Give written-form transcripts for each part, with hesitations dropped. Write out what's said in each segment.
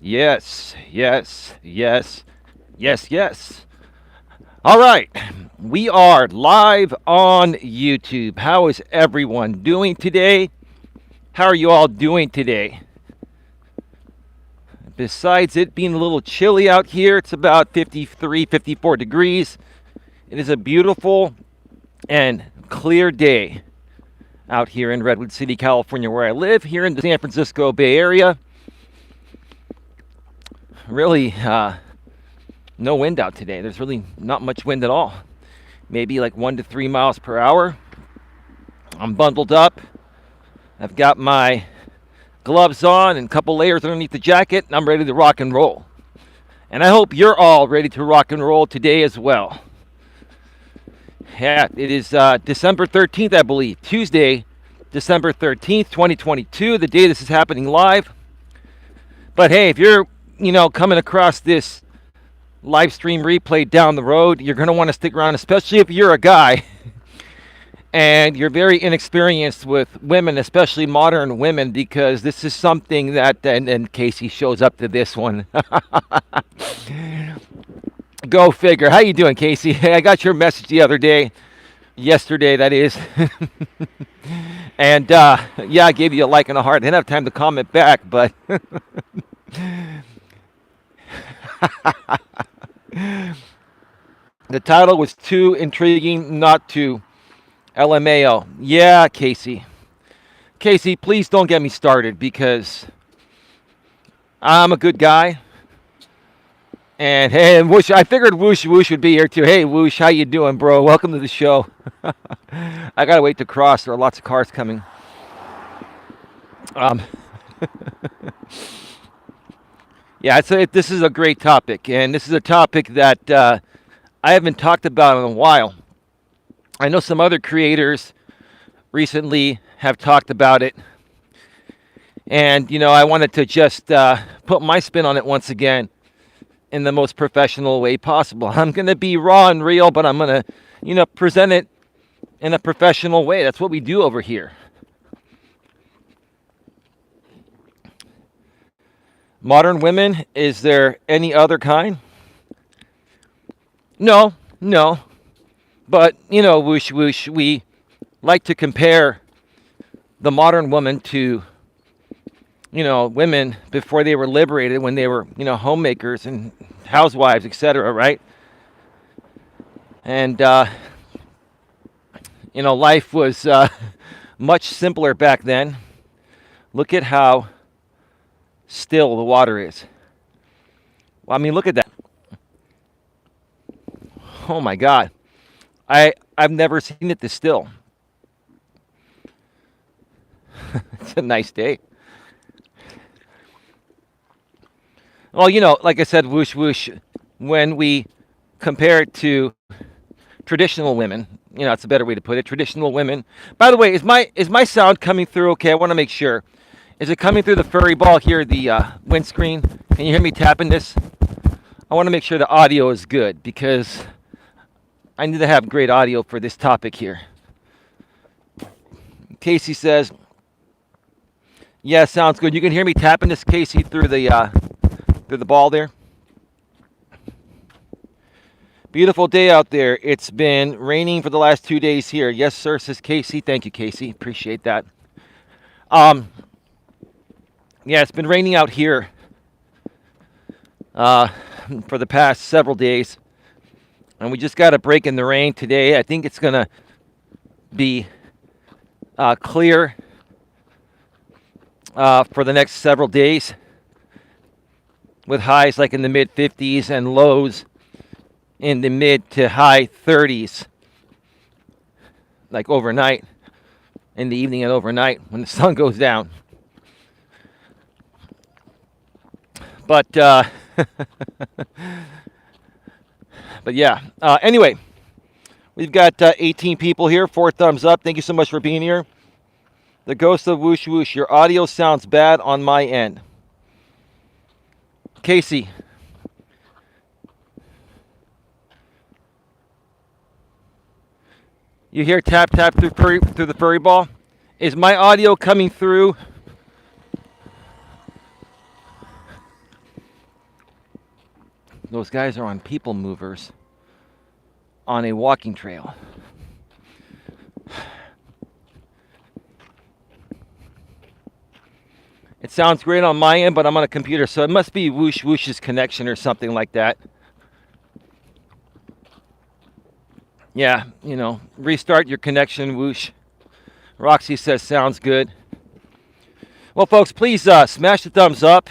Yes, yes, yes, yes, yes. All right, we are live on YouTube. How is everyone doing today? How are you all doing today? Besides it being a little chilly out here, it's about 53, 54 degrees. It is a beautiful and clear day out here in Redwood City, California, where I live, here in the San Francisco Bay Area. Really, no wind out today. There's really not much wind at all. Maybe like 1 to 3 miles per hour. I'm bundled up. I've got my gloves on and a couple layers underneath the jacket, and I'm ready to rock and roll. And I hope you're all ready to rock and roll today as well. Yeah, it is December 13th, I believe. Tuesday, December 13th, 2022, the day this is happening live. But hey, if you're, coming across this live stream replay down the road, you're going to want to stick around, especially if you're a guy and you're very inexperienced with women, especially modern women, because this is something that, and Casey shows up to this one. Go figure. How you doing, Casey? I got your message the other day, yesterday that is. And yeah, I gave you a like and a heart. I didn't have time to comment back, but the title was too intriguing not to LMAO. Yeah, Casey. Casey, please don't get me started because I'm a good guy. And hey, Whoosh, I figured Whoosh would be here too. Hey, Whoosh, how you doing, bro? Welcome to the show. I gotta wait to cross. There are lots of cars coming. Um, yeah, this is a great topic, and this is a topic that I haven't talked about in a while. I know some other creators recently have talked about it, and I wanted to just put my spin on it once again in the most professional way possible. I'm going to be raw and real, but I'm going to, present it in a professional way. That's what we do over here. Modern women, is there any other kind? No. But, whoosh, whoosh, we like to compare the modern woman to, women before they were liberated, when they were, homemakers and housewives, etc., right? And, life was much simpler back then. Look at how still the water is. Well, I mean, look at that. Oh my God. I've never seen it this still. It's a nice day. Well, like I said, whoosh, whoosh, when we compare it to traditional women, it's a better way to put it, traditional women. By the way, is my sound coming through okay? I want to make sure. Is it coming through the furry ball here, the windscreen? Can you hear me tapping this? I want to make sure the audio is good because I need to have great audio for this topic here. Casey says, yeah, sounds good. You can hear me tapping this, Casey, through the ball there. Beautiful day out there. It's been raining for the last 2 days here. Yes, sir, says Casey. Thank you, Casey. Appreciate that. Yeah, it's been raining out here for the past several days. And we just got a break in the rain today. I think it's going to be clear for the next several days, with highs like in the mid 50s and lows in the mid to high 30s, like overnight, in the evening and overnight when the sun goes down. But but yeah, anyway, we've got 18 people here, 4 thumbs up. Thank you so much for being here. The ghost of whoosh whoosh, your audio sounds bad on my end. Casey. You hear tap tap through the furry ball? Is my audio coming through? Those guys are on people movers on a walking trail. It sounds great on my end, but I'm on a computer, so it must be Whoosh Whoosh's connection or something like that. Yeah, restart your connection, Whoosh. Roxy says sounds good. Well, folks, please smash the thumbs up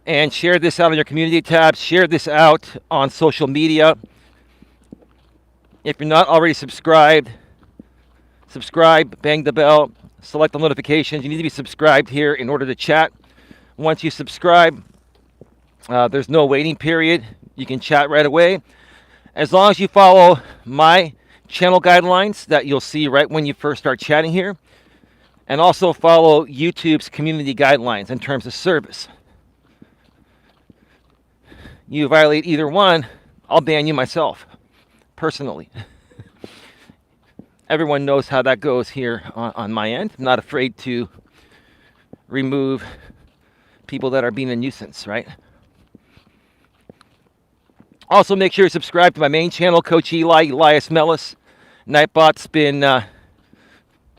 and share this out on your community tabs. Share this out on social media. If you're not already subscribed, subscribe, bang the bell, select the notifications. You need to be subscribed here in order to chat. Once you subscribe, there's no waiting period. You can chat right away. As long as you follow my channel guidelines that you'll see right when you first start chatting here, and also follow YouTube's community guidelines in terms of service. You violate either one, I'll ban you myself, personally. Everyone knows how that goes here on my end. I'm not afraid to remove people that are being a nuisance, right? Also, make sure you subscribe to my main channel, Coach Eli, Elias Melas. Nightbot's been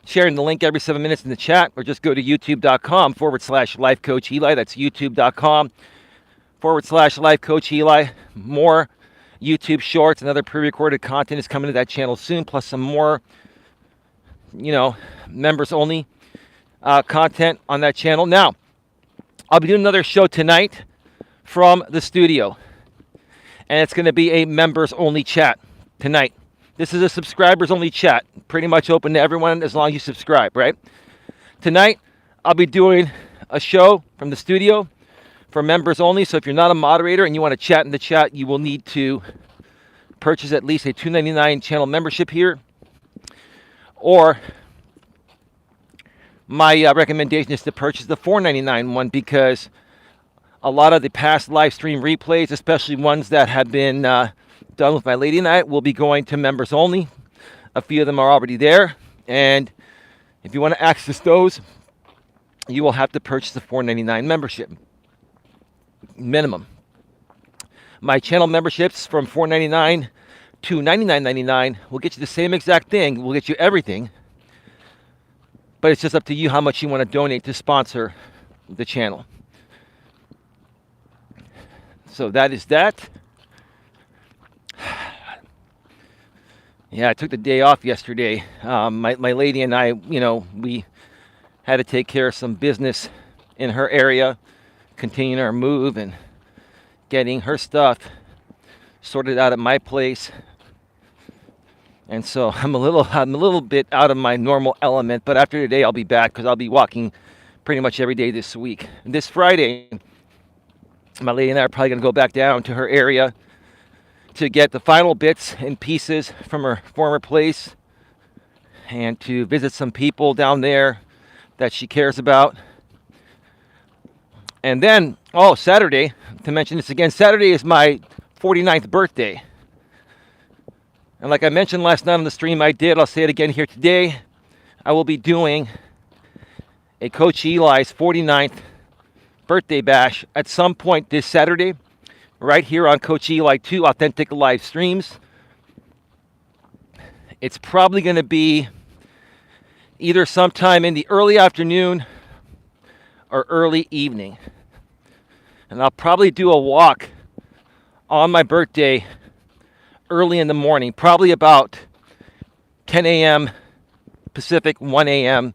sharing the link every 7 minutes in the chat, or just go to youtube.com/lifecoacheli. That's youtube.com/lifecoacheli. More YouTube shorts and other pre-recorded content is coming to that channel soon, plus some more, members only content on that channel. Now, I'll be doing another show tonight from the studio, and it's going to be a members only chat tonight. This is a subscribers only chat, pretty much open to everyone as long as you subscribe, right? Tonight, I'll be doing a show from the studio for members only. So if you're not a moderator and you want to chat in the chat, you will need to purchase at least a $2.99 channel membership here. Or my recommendation is to purchase the $4.99 one, because a lot of the past live stream replays, especially ones that have been done with my lady and I, will be going to members only. A few of them are already there, and if you want to access those, you will have to purchase the $4.99 membership minimum. My channel memberships from $4.99 to $99.99 will get you the same exact thing. Will get you everything, but it's just up to you how much you want to donate to sponsor the channel. So that is that. Yeah, I took the day off yesterday. My lady and I, we had to take care of some business in her area, continuing our move and getting her stuff sorted out at my place. And so I'm a little bit out of my normal element, but after today I'll be back, because I'll be walking pretty much every day this week. This Friday, my lady and I are probably going to go back down to her area to get the final bits and pieces from her former place, and to visit some people down there that she cares about. And then, Saturday, to mention this again, Saturday is my 49th birthday. And like I mentioned last night on the stream I'll say it again here today, I will be doing a Coach Eli's 49th birthday bash at some point this Saturday, right here on Coach Eli 2 Authentic Live Streams. It's probably going to be either sometime in the early afternoon or early evening. And I'll probably do a walk on my birthday early in the morning, probably about 10 a.m. Pacific, 1 p.m.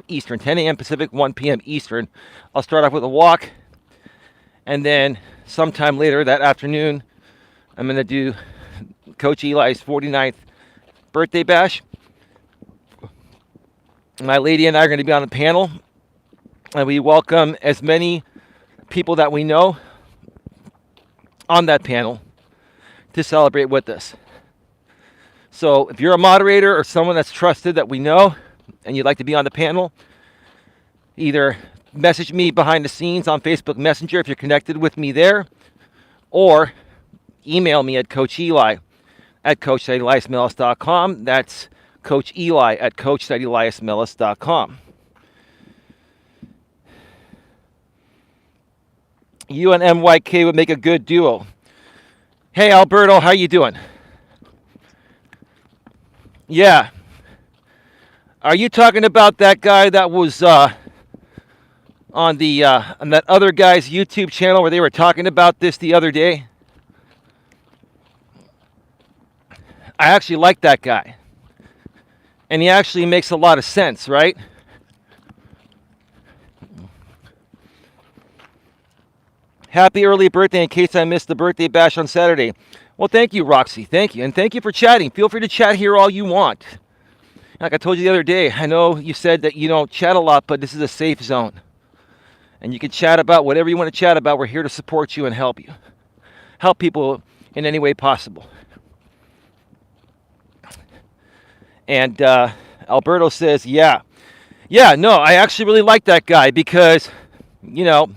Eastern, 10 a.m. Pacific, 1 p.m. Eastern. I'll start off with a walk, and then sometime later that afternoon, I'm going to do Coach Eli's 49th birthday bash. My lady and I are going to be on the panel, and we welcome as many people that we know on that panel to celebrate with us. So if you're a moderator or someone that's trusted that we know and you'd like to be on the panel, either message me behind the scenes on Facebook Messenger if you're connected with me there, or email me at coacheli@coach.eliasmelas.com. That's Coach Eli at coach.eliasmelas.com. You and MYK would make a good duo. Hey, Alberto, how you doing? Yeah. Are you talking about that guy that was on that other guy's YouTube channel where they were talking about this the other day? I actually like that guy. And he actually makes a lot of sense, right? Happy early birthday in case I missed the birthday bash on Saturday. Well, thank you, Roxy. Thank you. And thank you for chatting. Feel free to chat here all you want. Like I told you the other day, I know you said that you don't chat a lot, but this is a safe zone. And you can chat about whatever you want to chat about. We're here to support you and help you. Help people in any way possible. And Alberto says, yeah. Yeah, no, I actually really like that guy because, you know,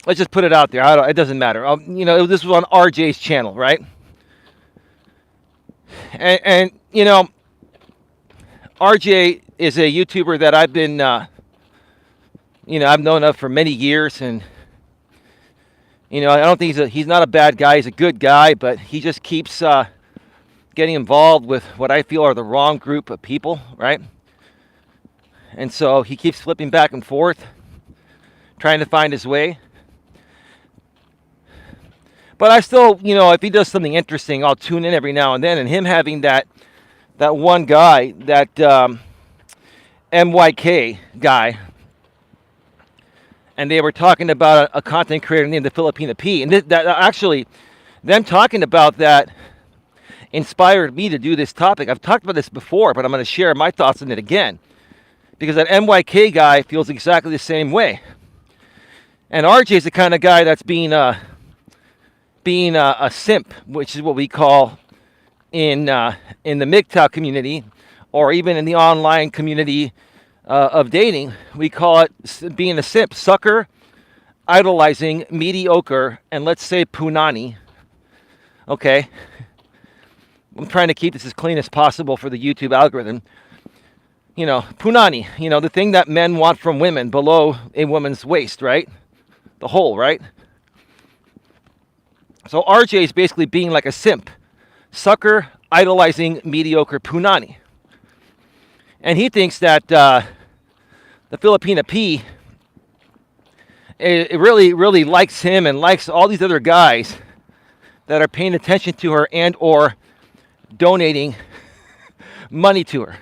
let's just put it out there. It doesn't matter. This was on RJ's channel, right? And you know, RJ is a YouTuber that I've been, I've known of for many years, and I don't think he's not a bad guy. He's a good guy, but he just keeps getting involved with what I feel are the wrong group of people, right? And so he keeps flipping back and forth, trying to find his way. But I still, if he does something interesting, I'll tune in every now and then. And him having that one guy, that MYK guy, and they were talking about a content creator named the Filipina P. And that actually, them talking about that inspired me to do this topic. I've talked about this before, but I'm going to share my thoughts on it again. Because that MYK guy feels exactly the same way. And RJ is the kind of guy that's being a simp, which is what we call in the MGTOW community, or even in the online community of dating, we call it being a simp, sucker, idolizing, mediocre, and let's say punani. Okay, I'm trying to keep this as clean as possible for the YouTube algorithm. Punani, the thing that men want from women below a woman's waist, right? The hole, right? So RJ is basically being like a simp, sucker, idolizing, mediocre punani. And he thinks that the Filipina P it really, really likes him and likes all these other guys that are paying attention to her and or donating money to her.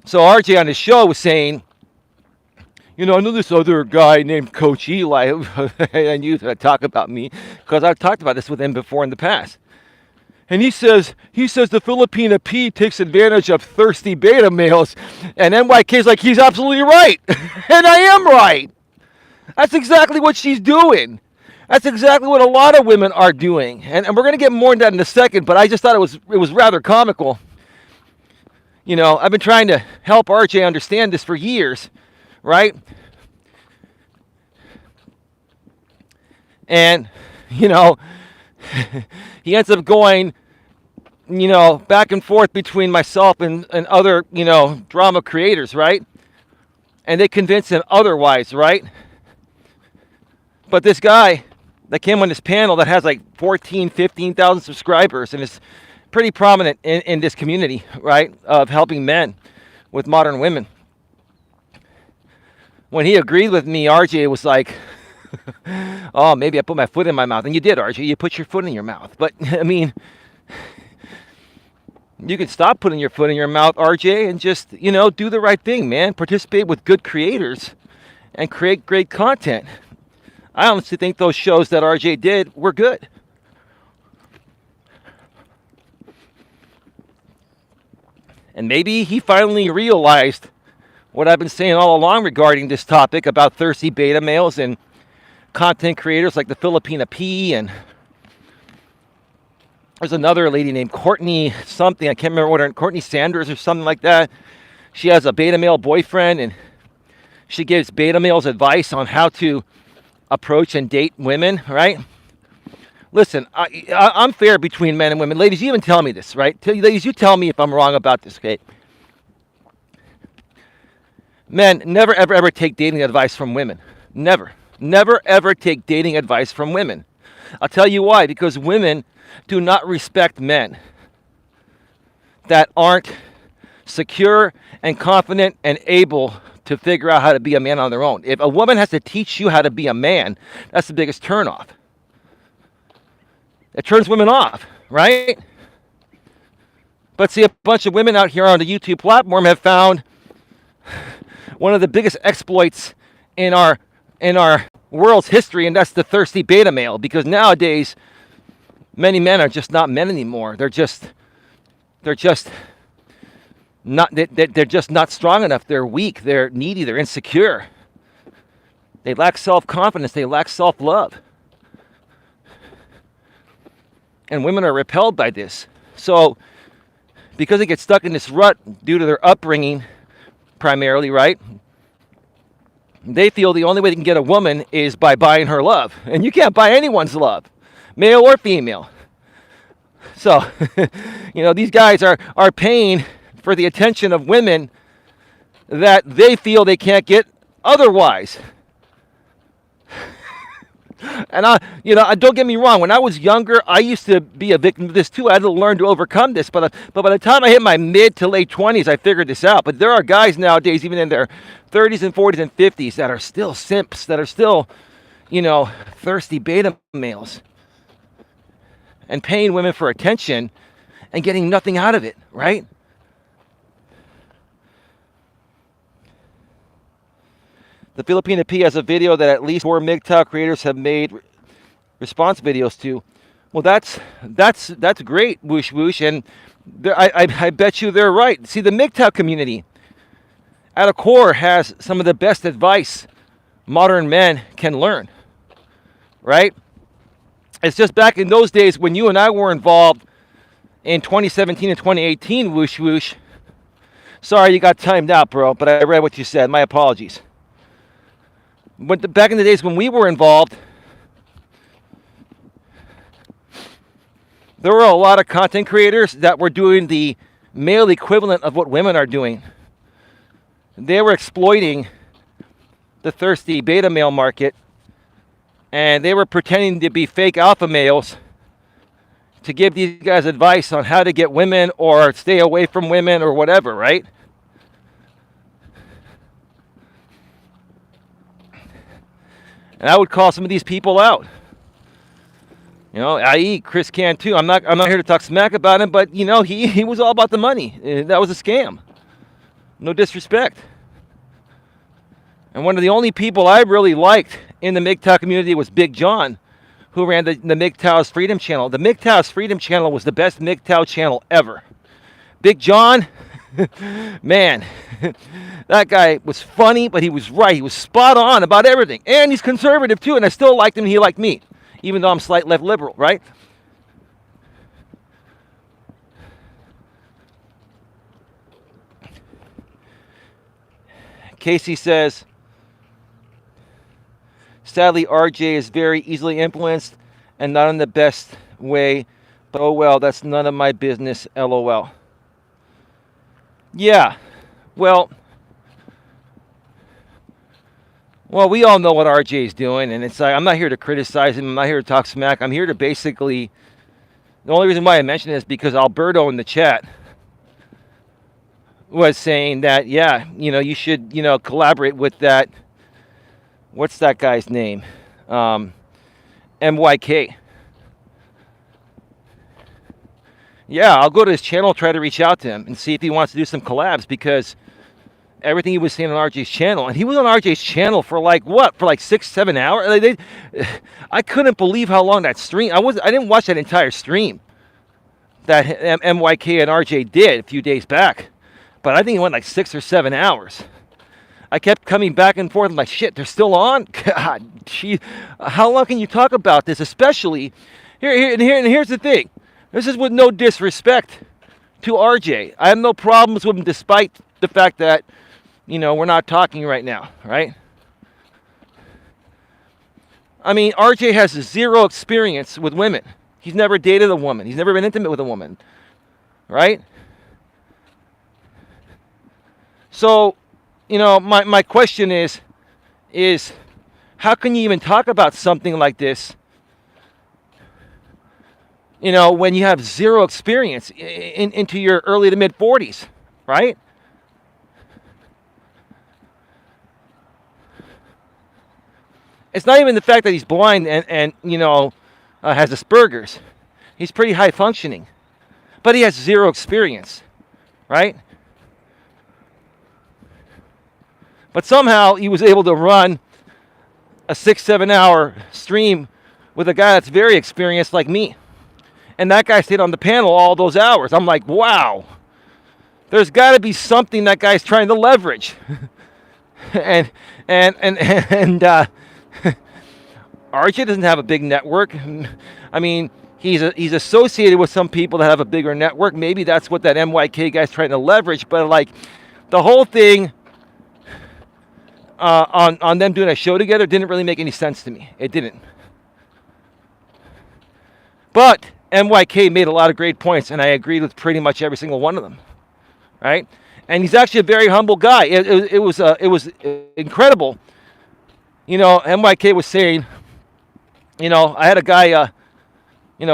So RJ on his show was saying, I know this other guy named Coach Eli, and you talk about me, because I've talked about this with him before in the past. And he says the Filipina P takes advantage of thirsty beta males, and MYK's like, he's absolutely right. And I am right. That's exactly what she's doing. That's exactly what a lot of women are doing. And we're going to get more into that in a second, but I just thought it was rather comical. I've been trying to help RJ understand this for years, right? And, he ends up going, back and forth between myself and other, drama creators, right? And they convince him otherwise, right? But this guy that came on this panel that has like 15,000 subscribers and is pretty prominent in this community, right, of helping men with modern women. When he agreed with me, RJ was like, oh, maybe I put my foot in my mouth. And you did, RJ. You put your foot in your mouth. But, I mean, you can stop putting your foot in your mouth, RJ, and just, do the right thing, man. Participate with good creators and create great content. I honestly think those shows that RJ did were good. And maybe he finally realized what I've been saying all along regarding this topic about thirsty beta males and content creators like the Filipina P, and there's another lady named Courtney something, I can't remember what her, Courtney Sanders or something like that. She has a beta male boyfriend, and she gives beta males advice on how to approach and date women, right? Listen, I'm fair between men and women. Ladies, you even tell me this, right? Ladies, you tell me if I'm wrong about this, okay? Men, never, ever, ever take dating advice from women. Never. Never, ever take dating advice from women. I'll tell you why. Because women do not respect men that aren't secure and confident and able to figure out how to be a man on their own. If a woman has to teach you how to be a man, that's the biggest turnoff. It turns women off, right? But see, a bunch of women out here on the YouTube platform have found one of the biggest exploits in our world's history, and that's the thirsty beta male. Because nowadays, many men are just not men anymore. They're just not strong enough. They're weak. They're needy. They're insecure. They lack self-confidence. They lack self-love. And women are repelled by this. So, because they get stuck in this rut due to their upbringing, primarily, right? They feel the only way they can get a woman is by buying her love. And you can't buy anyone's love, male or female. So, these guys are paying for the attention of women that they feel they can't get otherwise. And don't get me wrong. When I was younger, I used to be a victim of this too. I had to learn to overcome this. But by the time I hit my mid to late 20s, I figured this out. But there are guys nowadays, even in their 30s and 40s and 50s, that are still simps, that are still, thirsty beta males, and paying women for attention and getting nothing out of it, right? The Filipina P has a video that at least 4 MGTOW creators have made response videos to. Well, that's great, whoosh whoosh, and I bet you they're right. See, the MGTOW community at a core has some of the best advice modern men can learn, right? It's just back in those days when you and I were involved in 2017 and 2018, whoosh whoosh. Sorry, you got timed out, bro, but I read what you said. My apologies. But back in the days when we were involved, there were a lot of content creators that were doing the male equivalent of what women are doing. They were exploiting the thirsty beta male market, and they were pretending to be fake alpha males to give these guys advice on how to get women or stay away from women or whatever, right? And I would call some of these people out. I.e. Chris can too. I'm not here to talk smack about him, but he was all about the money. That was a scam. No disrespect. And one of the only people I really liked in the MGTOW community was Big John, who ran the MGTOW's Freedom Channel. The MGTOW's Freedom Channel was the best MGTOW channel ever. Big John, man, that guy was funny, but he was right. He was spot on about everything. And he's conservative too, and I still liked him and he liked me, even though I'm slight left liberal, right? Casey says, sadly, RJ is very easily influenced and not in the best way, but oh well, that's none of my business, LOL. Yeah, well, we all know what RJ is doing, and it's like, I'm not here to criticize him, I'm not here to talk smack, I'm here to basically, the only reason why I mention it is because Alberto in the chat was saying that, yeah, you should, collaborate with that, what's that guy's name? MYK. Yeah, I'll go to his channel, try to reach out to him and see if he wants to do some collabs, because everything he was saying on RJ's channel, and he was on RJ's channel for like 6-7 hours. I couldn't believe how long that stream. I didn't watch that entire stream that MYK and RJ did a few days back, but I think it went like 6 or 7 hours. I kept coming back and forth. I'm like, shit, they're still on? God, gee, how long can you talk about this? Especially here's the thing. This is with no disrespect to RJ. I have no problems with him, despite the fact that, we're not talking right now, right? I mean, RJ has 0 experience with women. He's never dated a woman. He's never been intimate with a woman, right? So, my question is how can you even talk about something like this, when you have zero experience into your early to mid 40s, right? It's not even the fact that he's blind and has Asperger's. He's pretty high functioning, but he has zero experience, right? But somehow he was able to run a 6-7 hour stream with a guy that's very experienced like me. And that guy stayed on the panel all those hours. I'm like, wow, there's got to be something that guy's trying to leverage. and RJ doesn't have a big network. I mean, he's associated with some people that have a bigger network. Maybe that's what that MYK guy's trying to leverage. But like the whole thing on them doing a show together didn't really make any sense to me. It didn't. But MYK made a lot of great points, and I agreed with pretty much every single one of them, right? And he's actually a very humble guy. It was incredible. MYK was saying, I had a guy,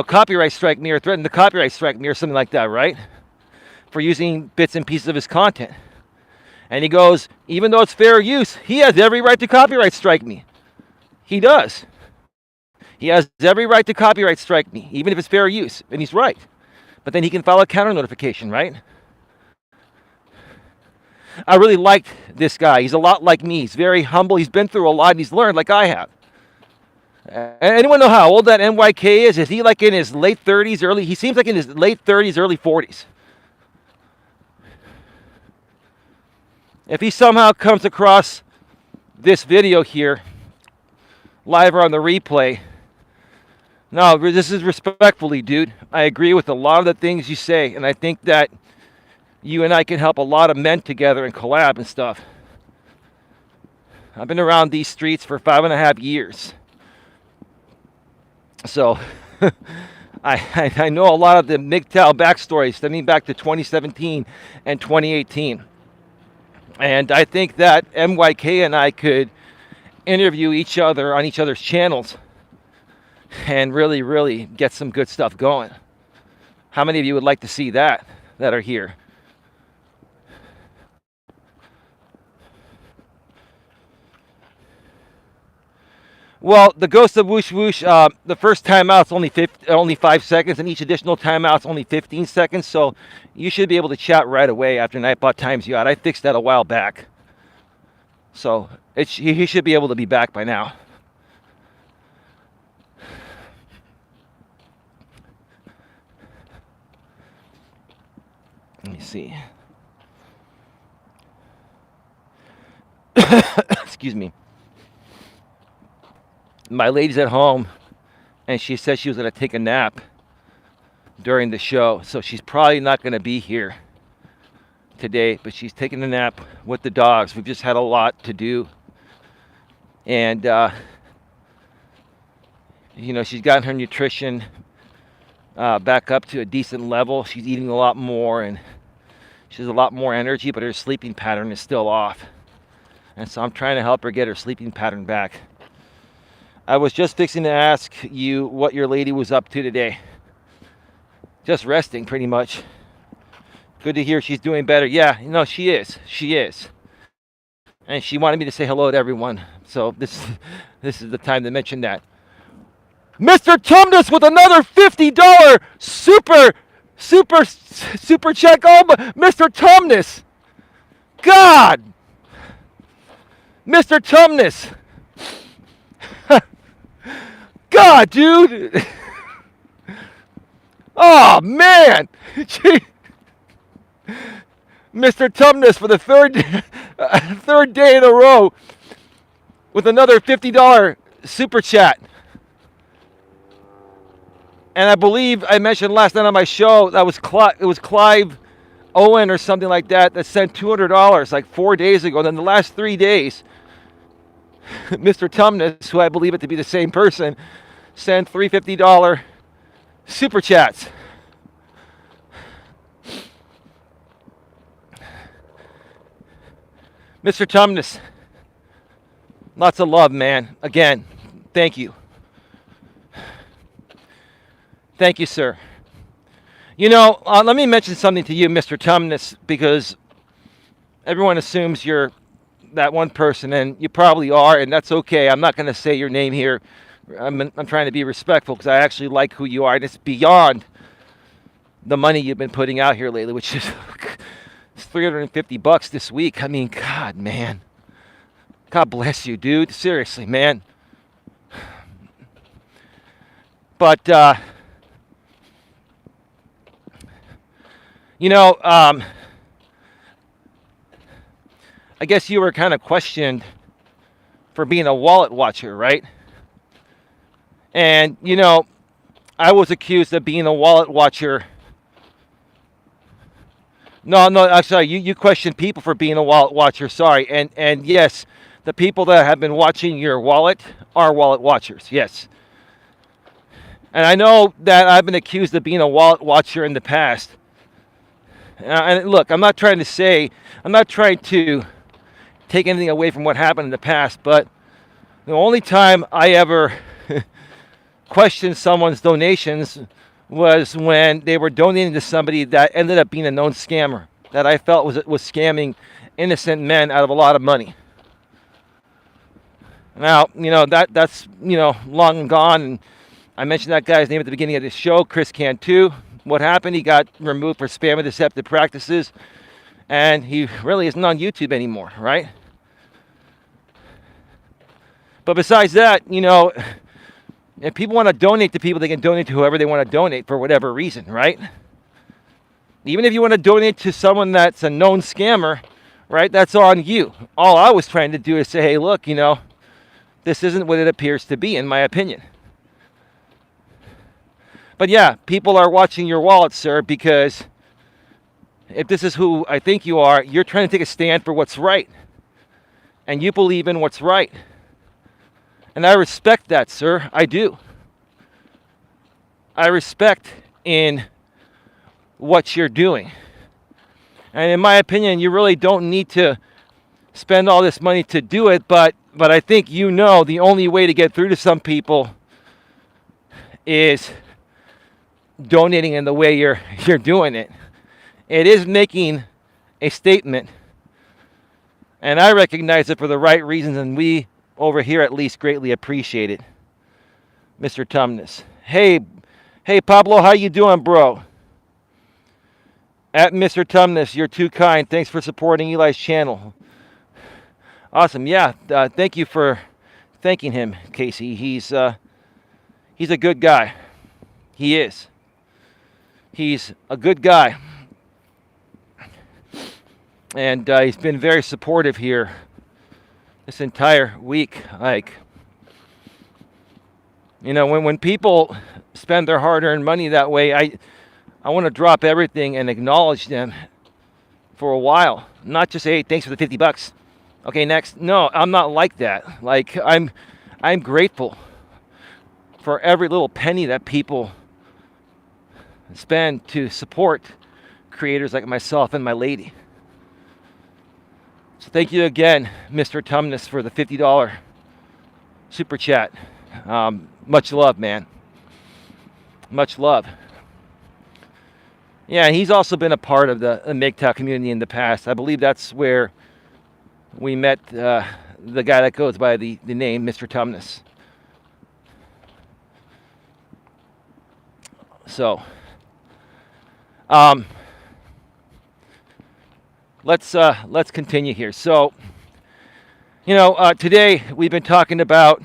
copyright strike me or threatened to copyright strike me or something like that, right? For using bits and pieces of his content. And he goes, even though it's fair use, he has every right to copyright strike me. He does. He has every right to copyright strike me, even if it's fair use. And he's right. But then he can file a counter notification, right? I really liked this guy. He's a lot like me. He's very humble. He's been through a lot, and he's learned like I have. Anyone know how old that MYK is? Is he like in his late 30s, early? He seems like in his late 30s, early 40s. If he somehow comes across this video here, live or on the replay, no, this is respectfully, dude. I agree with a lot of the things you say, and I think that you and I can help a lot of men together and collab and stuff. I've been around these streets for 5.5 years. So I know a lot of the MGTOW backstory stemming back to 2017 and 2018. And I think that MYK and I could interview each other on each other's channels and really, really get some good stuff going. How many of you would like to see that are here? Well, the Ghost of Whoosh Whoosh, the first timeout's only 5 seconds, and each additional timeout's only 15 seconds, so you should be able to chat right away after Nightbot times you out. I fixed that a while back. So he should be able to be back by now. Let me see. Excuse me. My lady's at home, and she said she was going to take a nap during the show, so she's probably not going to be here today, but she's taking a nap with the dogs. We've just had a lot to do, and she's gotten her nutrition back up to a decent level. She's eating a lot more, and she has a lot more energy, but her sleeping pattern is still off, and so I'm trying to help her get her sleeping pattern back. I was just fixing to ask you what your lady was up to today. Just resting, pretty much. Good to hear she's doing better. Yeah, she is. She is. And she wanted me to say hello to everyone. So this is the time to mention that. Mr. Tumnus with another $50 super check. Oh, Mr. Tumnus. God. Mr. Tumnus. God, dude. Oh, man. Mr. Tumnus for the third day in a row with another $50 super chat. And I believe I mentioned last night on my show that it was Clive Owen or something like that sent $200 like 4 days ago. Then the last 3 days, Mr. Tumnus, who I believe it to be the same person, sent $3 $50 super chats. Mr. Tumnus, lots of love, man. Again, thank you. Thank you, sir. Let me mention something to you, Mr. Tumnus, because everyone assumes you're that one person, and you probably are, and that's okay. I'm not going to say your name here. I'm trying to be respectful because I actually like who you are, and it's beyond the money you've been putting out here lately, which is $350 this week. I mean, God, man. God bless you, dude. Seriously, man. But, I guess you were kind of questioned for being a wallet watcher, right? And, I was accused of being a wallet watcher. No, I'm sorry. You questioned people for being a wallet watcher. Sorry. And yes, the people that have been watching your wallet are wallet watchers. Yes. And I know that I've been accused of being a wallet watcher in the past. And look, I'm not trying to take anything away from what happened in the past, but the only time I ever questioned someone's donations was when they were donating to somebody that ended up being a known scammer that I felt was scamming innocent men out of a lot of money. Now, that's long and gone, and I mentioned that guy's name at the beginning of this show, Chris Cantu. What happened? He got removed for spam and deceptive practices, and he really isn't on YouTube anymore, right? But besides that, if people want to donate to people, they can donate to whoever they want to donate for whatever reason, right? Even if you want to donate to someone that's a known scammer, right, that's on you. All I was trying to do is say, hey, look, this isn't what it appears to be, in my opinion. But yeah, people are watching your wallet, sir, because if this is who I think you are, you're trying to take a stand for what's right. And you believe in what's right. And I respect that, sir. I do. I respect in what you're doing. And in my opinion, you really don't need to spend all this money to do it, but I think the only way to get through to some people is donating in the way you're doing it. It is making a statement, and I recognize it for the right reasons, and we over here at least greatly appreciate it, Mr. Tumnus. Hey Pablo, how you doing, bro? At Mr. Tumnus, you're too kind. Thanks for supporting Eli's channel. Awesome. Yeah, thank you for thanking him, Casey. He's a good guy. He is. He's a good guy. And he's been very supportive here this entire week. When people spend their hard-earned money that way, I want to drop everything and acknowledge them for a while. Not just say, hey, thanks for the $50. Okay, next. No, I'm not like that. I'm grateful for every little penny that people spend to support creators like myself and my lady. So thank you again, Mr. Tumnus, for the $50 super chat. Much love, man. Much love. Yeah, and he's also been a part of the MGTOW community in the past. I believe that's where we met the guy that goes by the name Mr. Tumnus. So, let's continue here. So, today we've been talking about,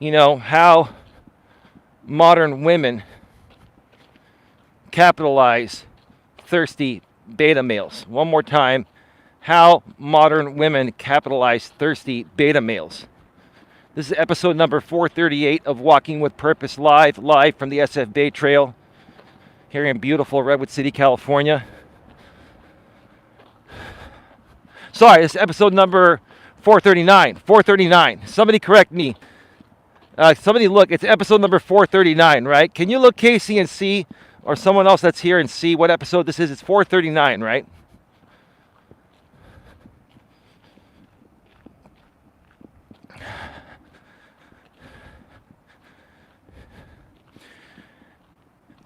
how modern women capitalize thirsty beta males. One more time, how modern women capitalize thirsty beta males. This is episode number 438 of Walking with Purpose live from the SF Bay Trail here in beautiful Redwood City, California. Sorry, this is episode number 439. 439. Somebody correct me. Somebody look. It's episode number 439, right? Can you look, Casey, and see, or someone else that's here and see what episode this is? It's 439, right?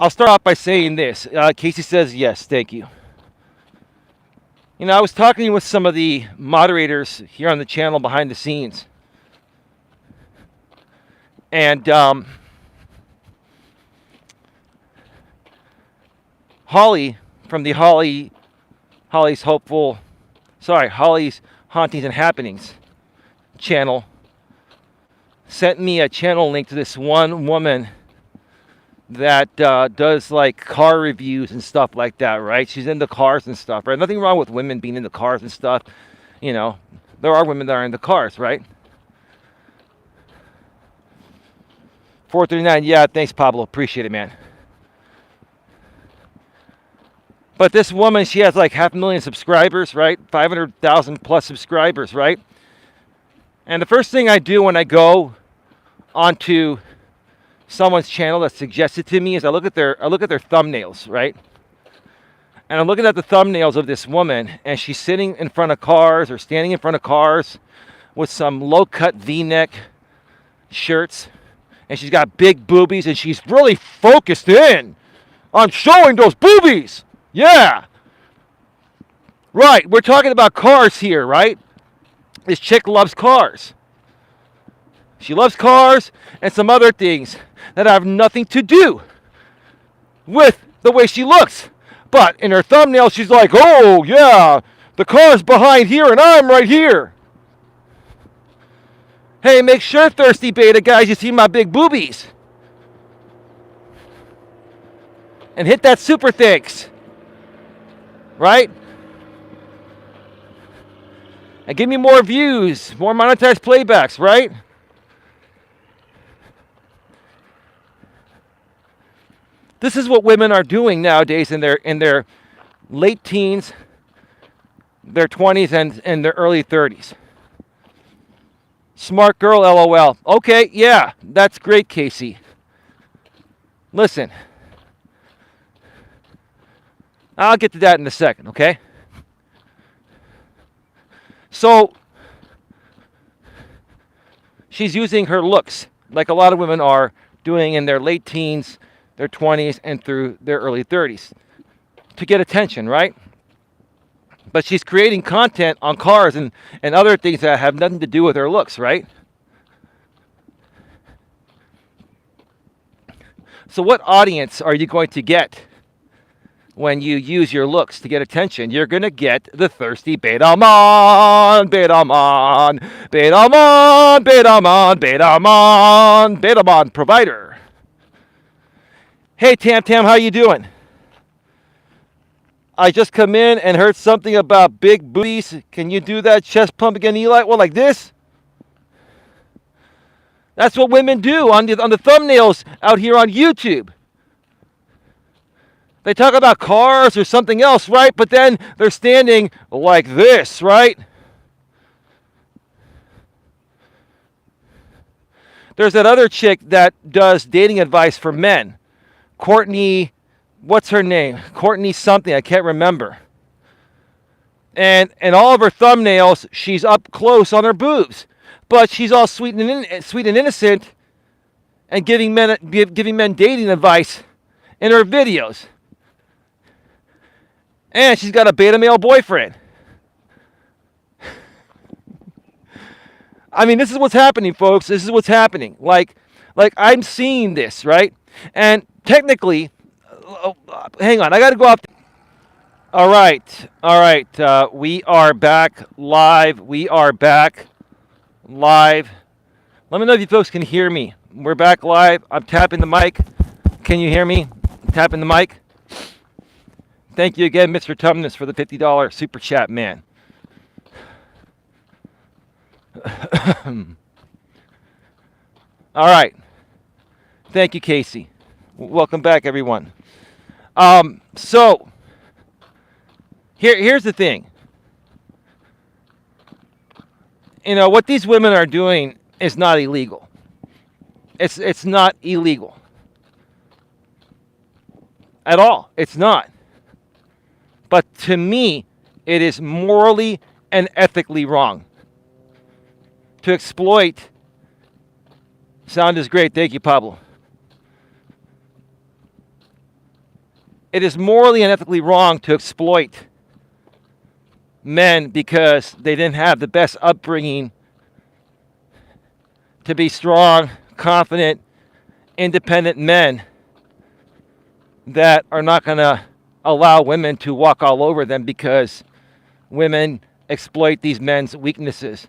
I'll start off by saying this. Casey says yes, thank you. You know, I was talking with some of the moderators here on the channel behind the scenes. And Holly from the Holly's Hauntings and Happenings channel sent me a channel link to this one woman that does like car reviews and stuff like that, right? She's into cars and stuff, right? Nothing wrong with women being into cars and stuff. You know, there are women that are into cars, right? 439, yeah, thanks, Pablo. Appreciate it, man. But this woman, she has like 500,000 subscribers, right? 500,000 plus subscribers, right? And the first thing I do when I go onto someone's channel that's suggested to me is I look at their thumbnails, right? And I'm looking at the thumbnails of this woman, and she's sitting in front of cars or standing in front of cars with some low-cut V-neck shirts, and she's got big boobies, and she's really focused in on showing those boobies. Yeah. Right, we're talking about cars here, right? This chick loves cars. She loves cars and some other things that have nothing to do with the way she looks. But in her thumbnail, she's like, oh, yeah, the car's behind here and I'm right here. Hey, make sure, thirsty beta guys, you see my big boobies. And hit that super thanks. Right? And give me more views, more monetized playbacks, right? This is what women are doing nowadays in their late teens, their 20s, and their early 30s. Smart girl, LOL. Okay, yeah, that's great, Casey. Listen, I'll get to that in a second, okay? So, she's using her looks, like a lot of women are doing in their late teens, their 20s, and through their early 30s, to get attention, right? But she's creating content on cars and other things that have nothing to do with her looks, right? So what audience are you going to get when you use your looks to get attention? You're going to get the thirsty beta man, beta man, beta man, beta man, beta man, beta man provider. Hey, Tam Tam, how you doing? I just come in and heard something about big booties. Can you do that chest pump again, Eli? Well, like this? That's what women do on the thumbnails out here on YouTube. They talk about cars or something else, right? But then they're standing like this, right? There's that other chick that does dating advice for men. Courtney, what's her name? Courtney something, I can't remember. And all of her thumbnails, she's up close on her boobs. But she's all sweet and innocent and giving men dating advice in her videos. And she's got a beta male boyfriend. I mean, this is what's happening, folks. This is what's happening. Like I'm seeing this, right? And technically, hang on, I got to go off. All right. We are back live. Let me know if you folks can hear me. We're back live. I'm tapping the mic. Can you hear me? Tapping the mic. Thank you again, Mr. Tumnus, for the $50 super chat, man. All right. Thank you, Casey. Welcome back, everyone. So here's the thing. You know, what these women are doing is not illegal. It's not illegal. At all. It's not. But to me, it is morally and ethically wrong to exploit. Sound is great. Thank you, Pablo. It is morally and ethically wrong to exploit men because they didn't have the best upbringing to be strong, confident, independent men that are not going to allow women to walk all over them because women exploit these men's weaknesses.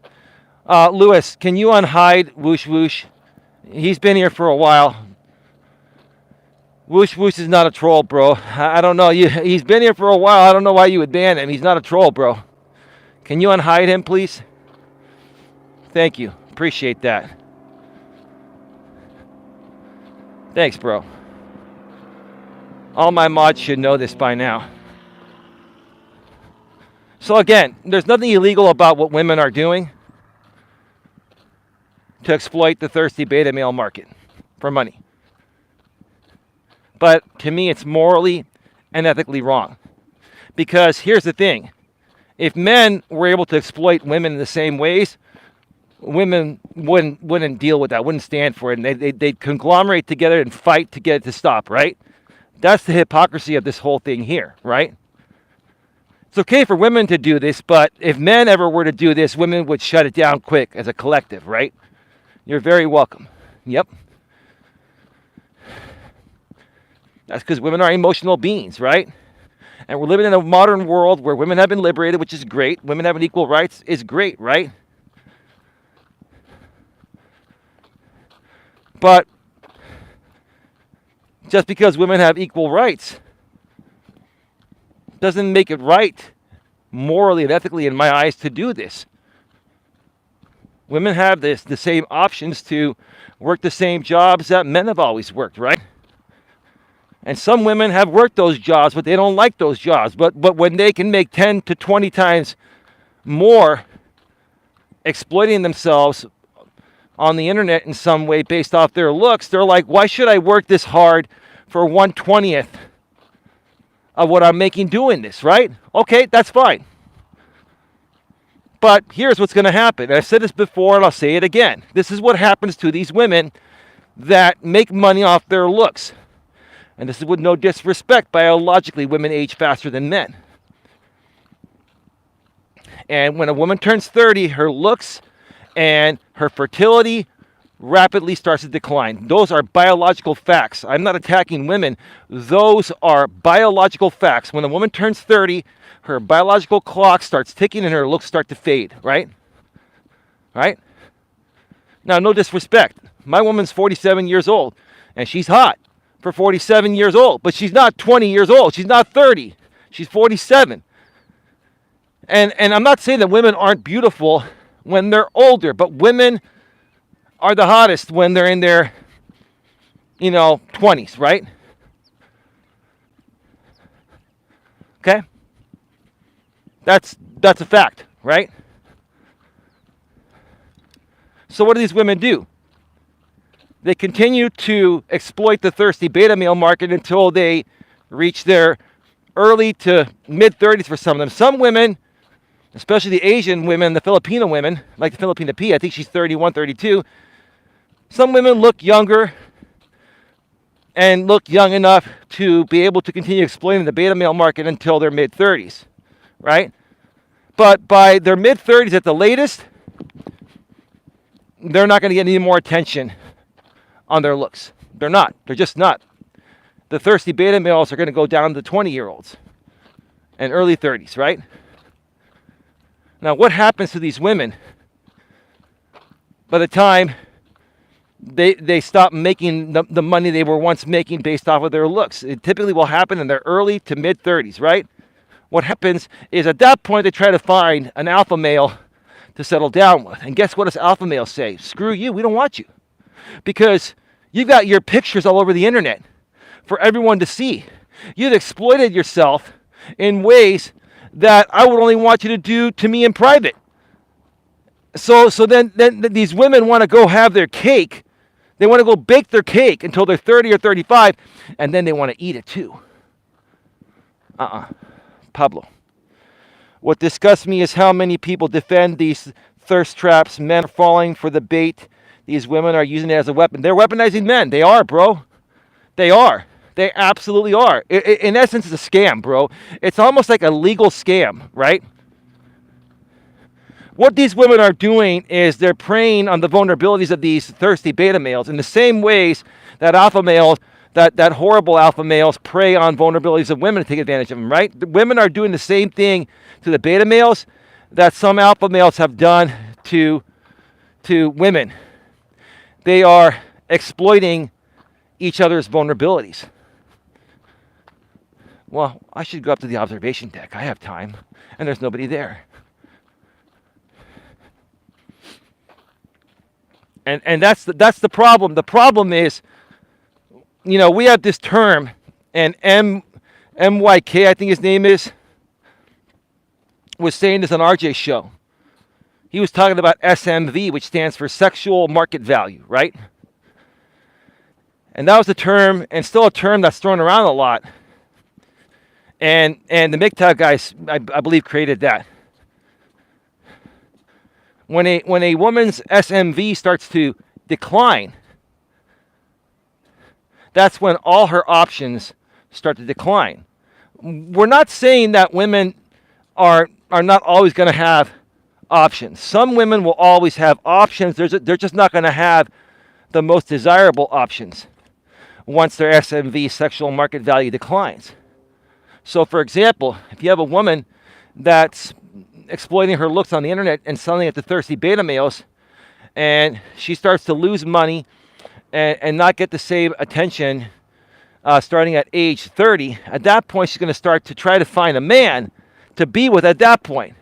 Lewis, can you unhide Whoosh Whoosh? He's been here for a while. Whoosh Whoosh is not a troll, bro. I don't know. He's been here for a while. I don't know why you would ban him. He's not a troll, bro. Can you unhide him, please? Thank you. Appreciate that. Thanks, bro. All my mods should know this by now. So again, there's nothing illegal about what women are doing to exploit the thirsty beta male market for money. But to me, it's morally and ethically wrong. Because here's the thing. If men were able to exploit women in the same ways, women wouldn't deal with that, wouldn't stand for it. And they'd conglomerate together and fight to get it to stop, right? That's the hypocrisy of this whole thing here, right? It's okay for women to do this, but if men ever were to do this, women would shut it down quick as a collective, right? You're very welcome. Yep. That's because women are emotional beings, right? And we're living in a modern world where women have been liberated, which is great. Women having equal rights is great, right? But just because women have equal rights doesn't make it right morally and ethically in my eyes to do this. Women have the same options to work the same jobs that men have always worked, right? And some women have worked those jobs, but they don't like those jobs. But when they can make 10 to 20 times more exploiting themselves on the internet in some way based off their looks, they're like, why should I work this hard for 1/20th of what I'm making doing this, right? Okay, that's fine. But here's what's going to happen. I've said this before and I'll say it again. This is what happens to these women that make money off their looks. And this is with no disrespect. Biologically, women age faster than men. And when a woman turns 30, her looks and her fertility rapidly starts to decline. Those are biological facts. I'm not attacking women. Those are biological facts. When a woman turns 30, her biological clock starts ticking and her looks start to fade, right? Right? Now, no disrespect. My woman's 47 years old, and she's hot for 47 years old, but she's not 20 years old. She's not 30. She's 47. And I'm not saying that women aren't beautiful when they're older, but women are the hottest when they're in their, 20s, right? Okay? That's a fact, right? So what do these women do? They continue to exploit the thirsty beta male market until they reach their early to mid-30s for some of them. Some women, especially the Asian women, the Filipino women, like the Filipina P, I think she's 31, 32. Some women look younger and look young enough to be able to continue exploiting the beta male market until their mid-30s, right? But by their mid-30s at the latest, they're not going to get any more attention on their looks. They're not. They're just not. The thirsty beta males are going to go down to 20-year-olds and early 30s, right? Now, what happens to these women by the time they stop making the money they were once making based off of their looks? It typically will happen in their early to mid-30s, right? What happens is at that point they try to find an alpha male to settle down with. And guess what does alpha males say? Screw you, we don't want you. Because you've got your pictures all over the internet for everyone to see. You've exploited yourself in ways that I would only want you to do to me in private. So then these women want to go have their cake. They want to go bake their cake until they're 30 or 35, and then they want to eat it too. Pablo. What disgusts me is how many people defend these thirst traps. Men are falling for the bait. These women are using it as a weapon. They're weaponizing men. They are, bro. They are. They absolutely are. In essence, it's a scam, bro. It's almost like a legal scam, right? What these women are doing is they're preying on the vulnerabilities of these thirsty beta males in the same ways that alpha males, that horrible alpha males prey on vulnerabilities of women to take advantage of them, right? The women are doing the same thing to the beta males that some alpha males have done to women. They are exploiting each other's vulnerabilities. Well, I should go up to the observation deck. I have time, and there's nobody there. And that's the problem. The problem is, we have this term, and MYK, I think his name is, was saying this on RJ's show. He was talking about SMV, which stands for sexual market value, right? And that was a term, and still a term that's thrown around a lot. And the MGTOW guys, I believe, created that. When a woman's SMV starts to decline, that's when all her options start to decline. We're not saying that women are not always going to have options. Some women will always have options. They're just not going to have the most desirable options once their SMV, sexual market value, declines. So, for example, if you have a woman that's exploiting her looks on the internet and selling it to thirsty beta males, and she starts to lose money and not get the same attention starting at age 30, at that point she's going to start to try to find a man to be with at that point.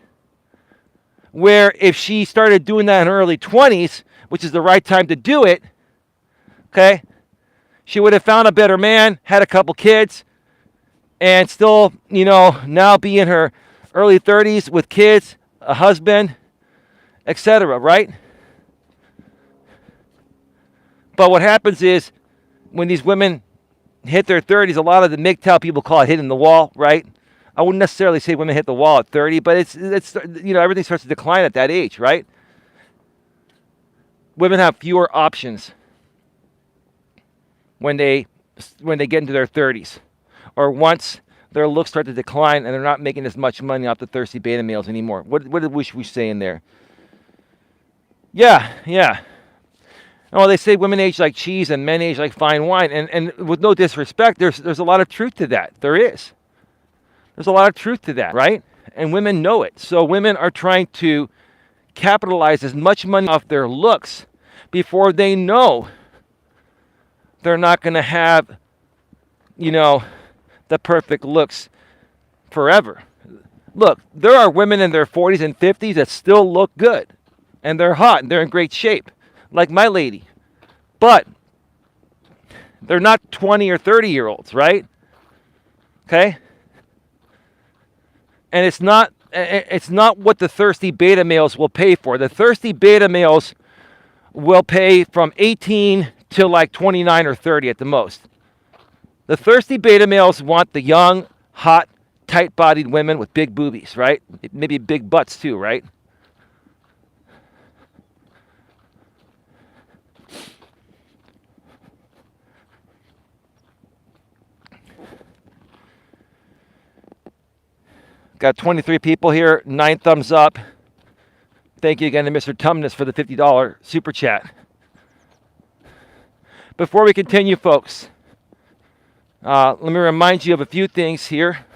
Where if she started doing that in her early 20s, which is the right time to do it, okay, she would have found a better man, had a couple kids, and still, now be in her early 30s with kids, a husband, etc., right? But what happens is when these women hit their 30s, a lot of the MGTOW people call it hitting the wall, right? I wouldn't necessarily say women hit the wall at 30, but it's everything starts to decline at that age, right? Women have fewer options when they get into their 30s, or once their looks start to decline and they're not making as much money off the thirsty beta males anymore. What did we say in there? Yeah. Oh, they say women age like cheese and men age like fine wine. And with no disrespect, there's a lot of truth to that. There is. There's a lot of truth to that, right? And women know it. So women are trying to capitalize as much money off their looks before they know they're not going to have, the perfect looks forever. Look, there are women in their 40s and 50s that still look good. And they're hot and they're in great shape. Like my lady. But they're not 20 or 30-year-olds, right? Okay? And it's not what the thirsty beta males will pay for. The thirsty beta males will pay from 18 to like 29 or 30 at the most. The thirsty beta males want the young, hot, tight-bodied women with big boobies, right? Maybe big butts too, right? Got 23 people here, 9 thumbs up. Thank you again to Mr. Tumnus for the $50 super chat. Before we continue, folks, let me remind you of a few things here.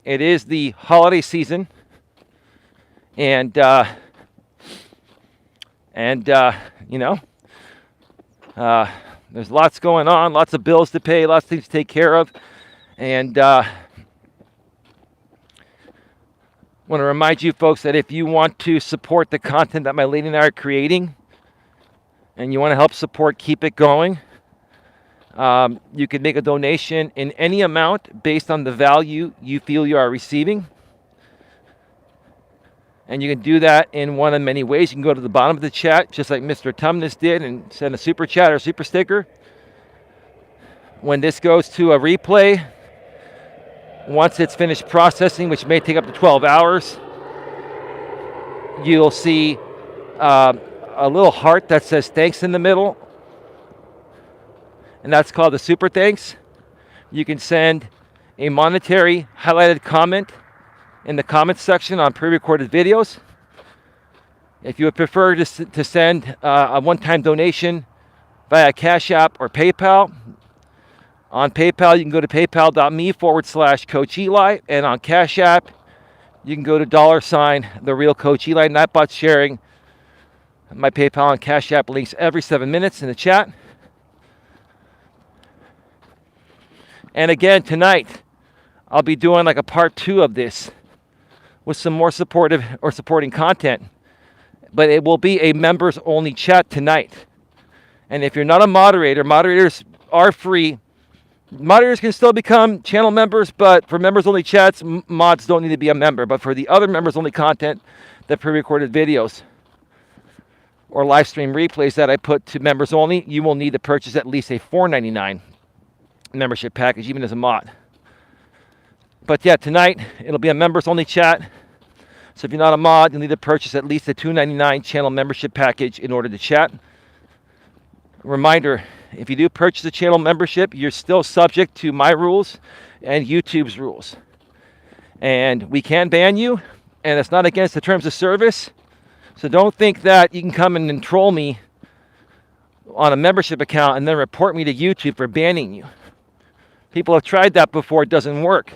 It is the holiday season, and there's lots going on, lots of bills to pay, lots of things to take care of, and want to remind you folks that if you want to support the content that my lady and I are creating, and you want to help support Keep It Going, you can make a donation in any amount based on the value you feel you are receiving. And you can do that in one of many ways. You can go to the bottom of the chat, just like Mr. Tumnus did, and send a super chat or super sticker. When this goes to a replay, once it's finished processing, which may take up to 12 hours, you'll see a little heart that says thanks in the middle. and that's called the Super Thanks. You can send a monetary highlighted comment in the comments section on pre-recorded videos. If you would prefer to send a one-time donation via Cash App or PayPal, on PayPal you can go to paypal.me/Coach Eli, and on Cash App you can go to $the real Coach Eli. Nightbot's sharing my PayPal and Cash App links every 7 minutes in the chat. And again, tonight I'll be doing like a part 2 of this with some more supportive or supporting content. But it will be a members only chat tonight. And if you're not a moderator, moderators are free. Moderators can still become channel members, but for members only chats, mods don't need to be a member. But for the other members only content, the pre-recorded videos or live stream replays that I put to members only, you will need to purchase at least a $4.99 membership package, even as a mod. But yeah, tonight it'll be a members only chat. So if you're not a mod, you'll need to purchase at least a $2.99 channel membership package in order to chat. Reminder, if you do purchase a channel membership, you're still subject to my rules and YouTube's rules. And we can ban you, and it's not against the terms of service. So don't think that you can come in and troll me on a membership account and then report me to YouTube for banning you. People have tried that before, it doesn't work.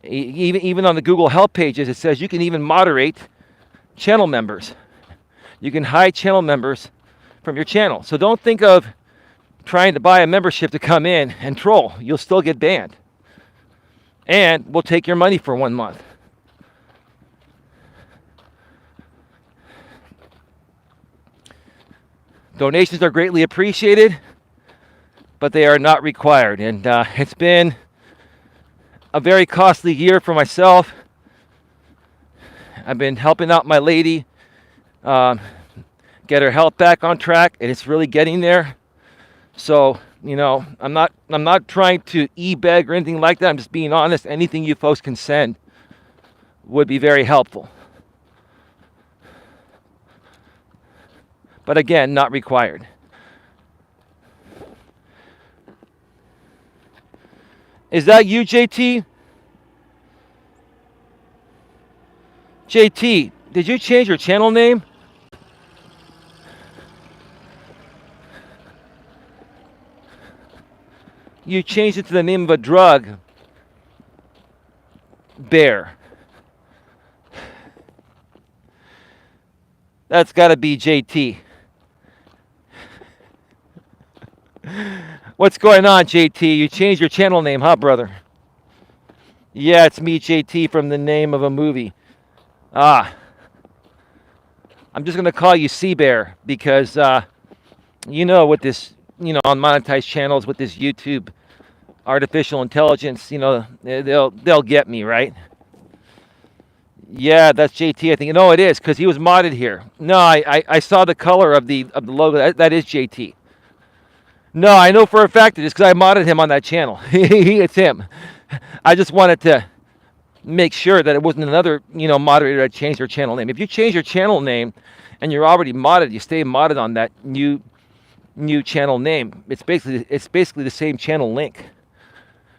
Even on the Google help pages, it says you can even moderate channel members. You can hide channel members from your channel. So don't think of trying to buy a membership to come in and troll. You'll still get banned. And we'll take your money for 1 month. Donations are greatly appreciated, but they are not required. And it's been a very costly year for myself. I've been helping out my lady get her health back on track, and it's really getting there. So, you know, I'm not trying to e-beg or anything like that. I'm just being honest. Anything you folks can send would be very helpful. But again, not required. Is that you, JT? JT, did you change your channel name? You changed it to the name of a drug. Bear. That's got to be JT. What's going on, JT? You changed your channel name, huh, brother? Yeah, it's me, JT, from the name of a movie. I'm just going to call you Sea Bear because, you know, with this, you know, on monetized channels with this YouTube artificial intelligence, you know, they'll get me, right? Yeah, that's JT. I think. No, it is because he was modded here. No, I saw the color of the logo. That is JT. No, I know for a fact it is because I modded him on that channel. It's him. I just wanted to make sure that it wasn't another, you know, moderator that changed their channel name. If you change your channel name and you're already modded, you stay modded on that new channel name. It's basically the same channel link.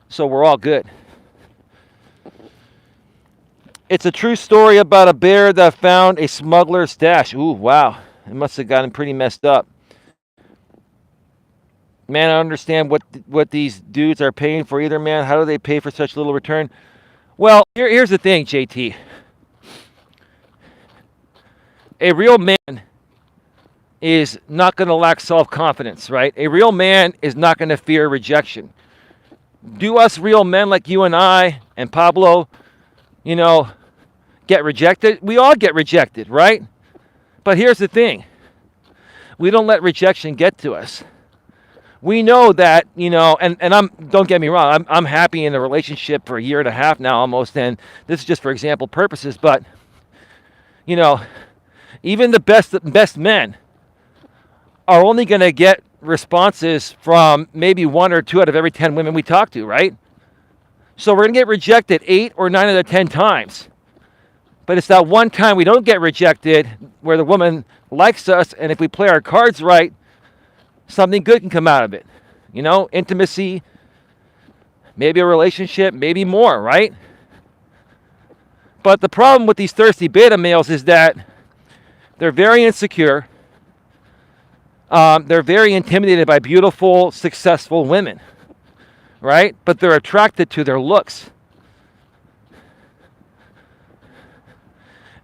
So we're all good. It's a true story about a bear that found a smuggler's stash. Ooh, wow. It must have gotten pretty messed up. Man, I don't understand what these dudes are paying for either, man. How do they pay for such little return? Well, here's the thing, JT. A real man is not going to lack self-confidence, right? A real man is not going to fear rejection. Do us real men like you and I and Pablo, you know, get rejected? We all get rejected, right? But here's the thing. We don't let rejection get to us. We know that, you know, and don't get me wrong, I'm happy in a relationship for 1.5 years now almost, and this is just for example purposes, but, you know, even the best men are only going to get responses from maybe 1 or 2 out of every 10 women we talk to, right? So we're going to get rejected 8 or 9 out of 10 times. But it's that one time we don't get rejected where the woman likes us, and if we play our cards right, something good can come out of it. intimacy, maybe a relationship, maybe more, right? But the problem with these thirsty beta males is that they're very insecure. They're very intimidated by beautiful, successful women, right? But they're attracted to their looks.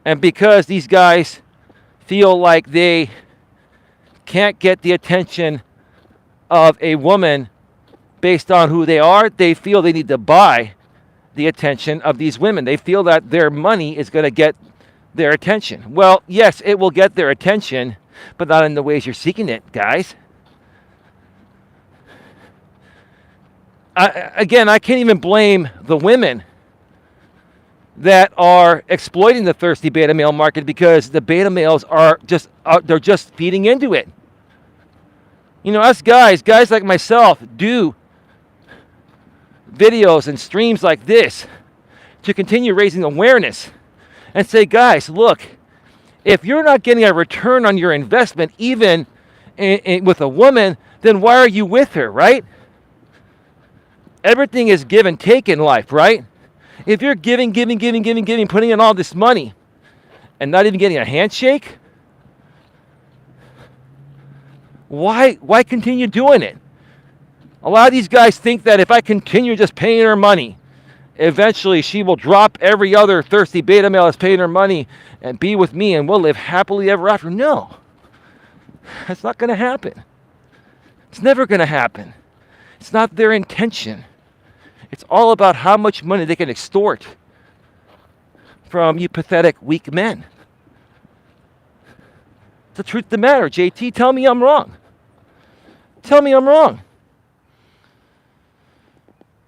And because these guys feel like they can't get the attention of a woman based on who they are, they feel they need to buy the attention of these women. They feel that their money is going to get their attention. Well, yes, it will get their attention, but not in the ways you're seeking it, guys. I can't even blame the women that are exploiting the thirsty beta male market, because the beta males they're just feeding into it. Us guys like myself do videos and streams like this to continue raising awareness and say, guys, look, if you're not getting a return on your investment, even with a woman, then why are you with her, right? Everything is give and take in life, right? If you're giving, putting in all this money and not even getting a handshake, why continue doing it? A lot of these guys think that if I continue just paying her money, eventually she will drop every other thirsty beta male that's paying her money and be with me and we'll live happily ever after. No, that's not going to happen. It's never going to happen. It's not their intention. It's all about how much money they can extort from you pathetic, weak men. It's the truth of the matter. JT, tell me I'm wrong. Tell me I'm wrong.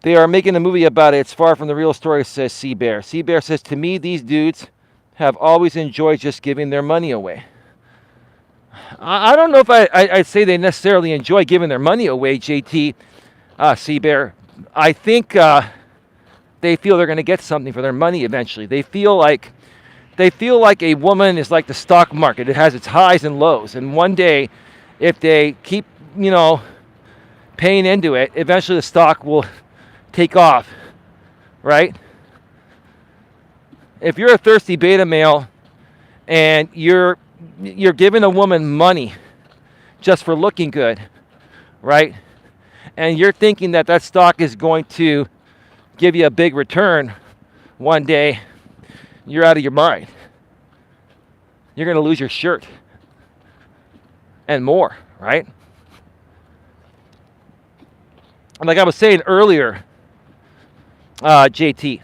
They are making a movie about it. It's far from the real story, says Seabear. Seabear says, to me, these dudes have always enjoyed just giving their money away. I don't know if I'd say they necessarily enjoy giving their money away, JT, Seabear. I think they feel they're going to get something for their money eventually. They feel like a woman is like the stock market. It has its highs and lows. And one day, if they keep, paying into it, eventually the stock will take off, right? If you're a thirsty beta male and you're giving a woman money just for looking good, right? And you're thinking that stock is going to give you a big return one day, you're out of your mind. You're going to lose your shirt and more, right? And like I was saying earlier, JT,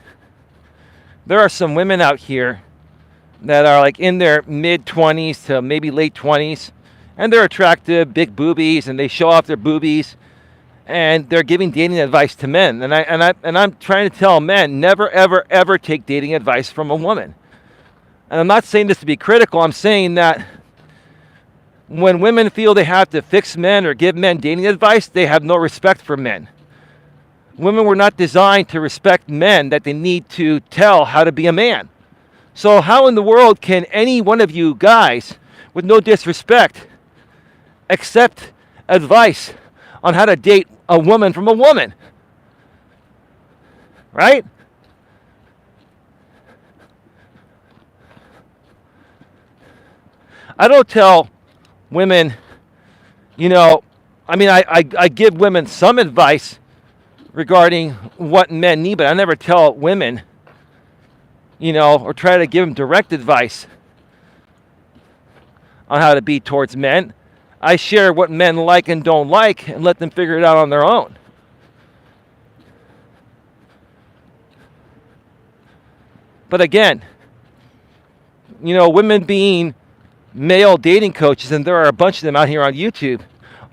there are some women out here that are like in their mid-20s to maybe late 20s, and they're attractive, big boobies, and they show off their boobies, and they're giving dating advice to men. And I'm trying to tell men, never, ever, ever take dating advice from a woman. And I'm not saying this to be critical. I'm saying that when women feel they have to fix men or give men dating advice, they have no respect for men. Women were not designed to respect men that they need to tell how to be a man. So how in the world can any one of you guys, with no disrespect, accept advice on how to date a woman from a woman? Right? I don't tell women, I give women some advice regarding what men need, but I never tell women, or try to give them direct advice on how to be towards men. I share what men like and don't like and let them figure it out on their own. But again, women being male dating coaches, and there are a bunch of them out here on YouTube,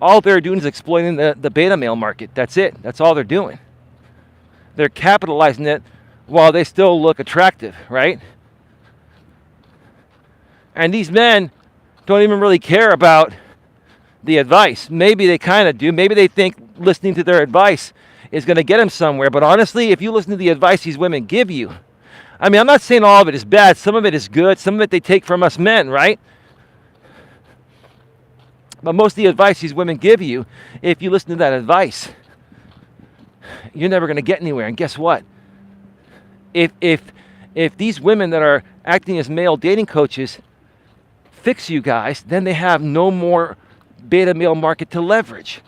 all they're doing is exploiting the beta male market. That's it. That's all they're doing. They're capitalizing it while they still look attractive, right? And these men don't even really care about the advice. Maybe they kind of do. Maybe they think listening to their advice is going to get them somewhere. But honestly, if you listen to the advice these women give you, I'm not saying all of it is bad. Some of it is good. Some of it they take from us men, right? But most of the advice these women give you, if you listen to that advice, you're never going to get anywhere. And guess what? If these women that are acting as male dating coaches fix you guys, then they have no more beta male market to leverage.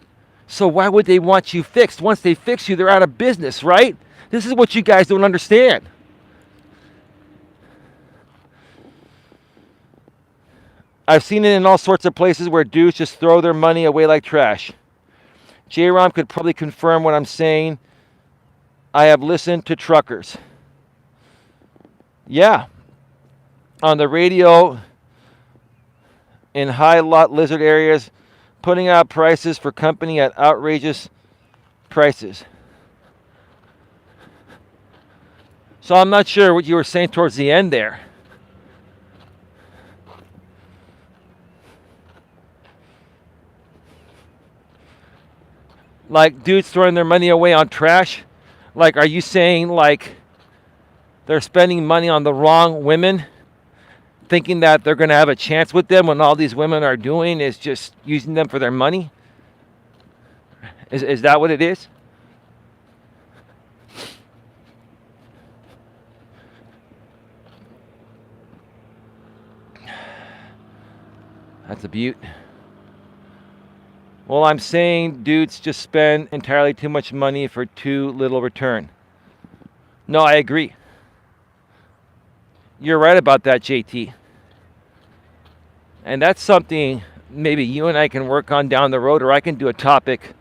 So why would they want you fixed? Once they fix you, they're out of business, right? This is what you guys don't understand. I've seen it in all sorts of places where dudes just throw their money away like trash. J-Rom could probably confirm what I'm saying. I have listened to truckers. Yeah. On the radio in high lot lizard areas, putting out prices for company at outrageous prices. So I'm not sure what you were saying towards the end there. Like dudes throwing their money away on trash? Like, are you saying like they're spending money on the wrong women, thinking that they're going to have a chance with them when all these women are doing is just using them for their money? Is that what it is? That's a beaut. Well, I'm saying dudes just spend entirely too much money for too little return. No, I agree. You're right about that, JT. And that's something maybe you and I can work on down the road, or I can do a topic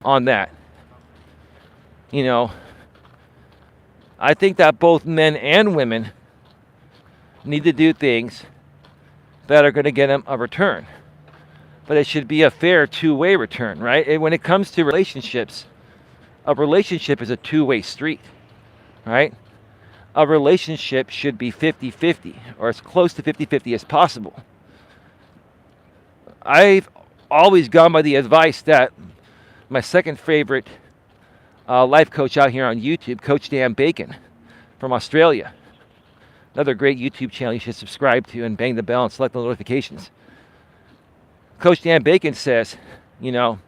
on that. You know, I think that both men and women need to do things that are going to get them a return. But it should be a fair two-way return, right? And when it comes to relationships, a relationship is a two-way street, right? A relationship should be 50-50, or as close to 50-50 as possible. I've always gone by the advice that my second favorite life coach out here on YouTube, Coach Dan Bacon from Australia. Another great YouTube channel you should subscribe to and bang the bell and select the notifications. Coach Dan Bacon says, you know,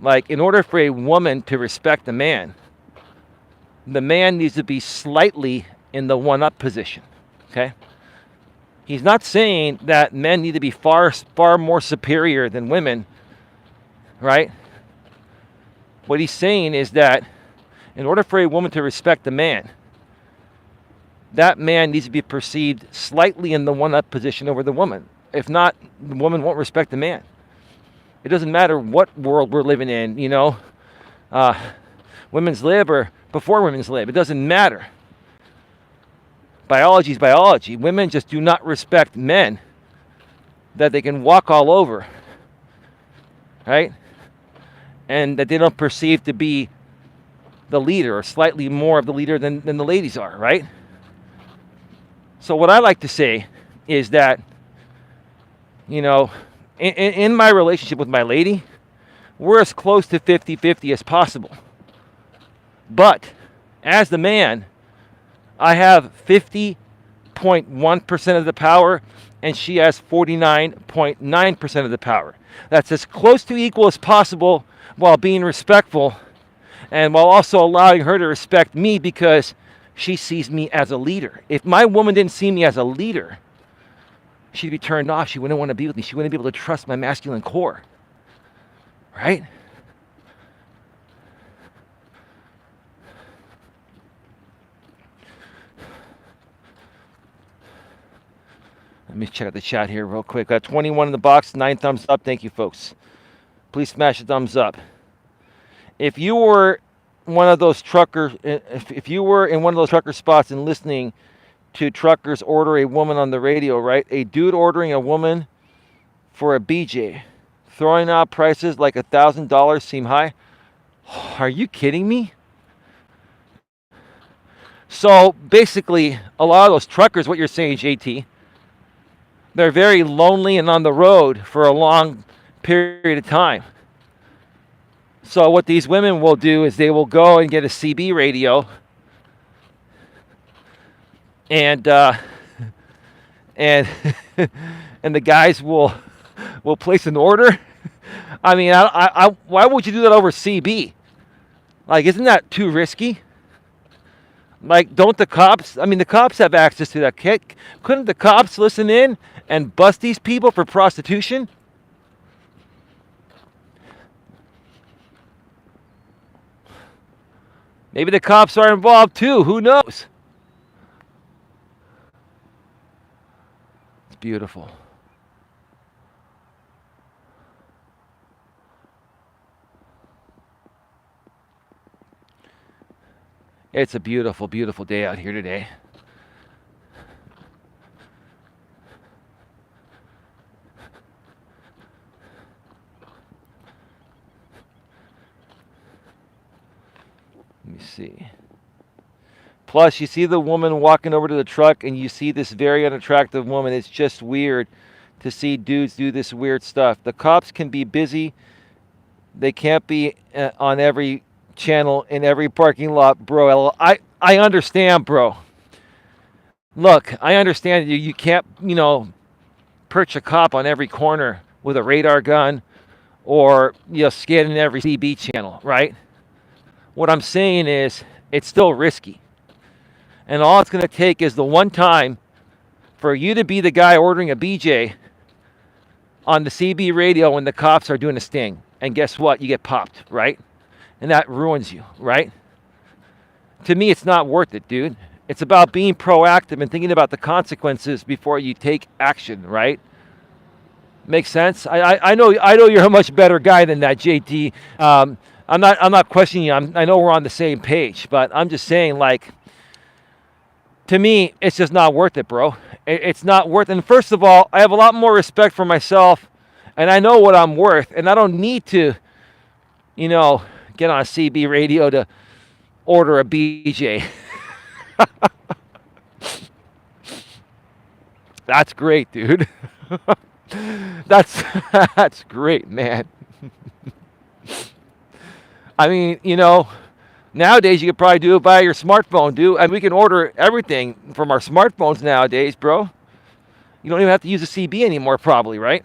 like in order for a woman to respect a man, the man needs to be slightly in the one-up position, okay? He's not saying that men need to be far more superior than women, right? What he's saying is that in order for a woman to respect a man, that man needs to be perceived slightly in the one-up position over the woman. If not, the woman won't respect the man. It doesn't matter what world we're living in, you know, women's lib or before women's lib. It doesn't matter. Biology is biology. Women just do not respect men that they can walk all over, right? And that they don't perceive to be the leader or slightly more of the leader than the ladies are, right? So what I like to say is that, you know, in my relationship with my lady, we're as close to 50-50 as possible. But as the man, I have 50.1% of the power, and she has 49.9% of the power. That's as close to equal as possible while being respectful and while also allowing her to respect me because she sees me as a leader. If my woman didn't see me as a leader, she'd be turned off. She wouldn't want to be with me. She wouldn't be able to trust my masculine core, right? Let me check out the chat here real quick. Got 21 in the box, 9 thumbs up. Thank you, folks. Please smash a thumbs up. If you were one of those truckers, if you were in one of those trucker spots and listening to truckers order a woman on the radio, right? A dude ordering a woman for a BJ, throwing out prices like $1,000 seem high. Are you kidding me? So basically, a lot of those truckers, what you're saying, JT, they're very lonely and on the road for a long period of time. So what these women will do is they will go and get a CB radio and and the guys will will place an order. I mean, why would you do that over CB? Like, isn't that too risky? Like, don't the cops? I mean, the cops have access to that. Couldn't the cops listen in and bust these people for prostitution? Maybe the cops are involved too. Who knows? It's beautiful. It's a beautiful, beautiful day out here today. Let me see. Plus, you see the woman walking over to the truck and you see this very unattractive woman. It's just weird to see dudes do this weird stuff. The cops can be busy. They can't be on every channel in every parking lot, bro. I understand, bro. Look, I understand you can't, perch a cop on every corner with a radar gun or, scanning every CB channel, right? What I'm saying is it's still risky. And all it's going to take is the one time for you to be the guy ordering a BJ on the CB radio when the cops are doing a sting. And guess what? You get popped, right? And that ruins you, right? To me, it's not worth it, dude. It's about being proactive and thinking about the consequences before you take action, right? Makes sense? I know you're a much better guy than that, JT. I'm not questioning you. I know we're on the same page, but I'm just saying, like, to me, it's just not worth it, bro. It's not worth it. And first of all, I have a lot more respect for myself, and I know what I'm worth, and I don't need to, get on CB radio to order a BJ. That's great, dude. That's great, man. I mean, nowadays you could probably do it via your smartphone, dude. And we can order everything from our smartphones nowadays, bro. You don't even have to use a CB anymore, probably, right?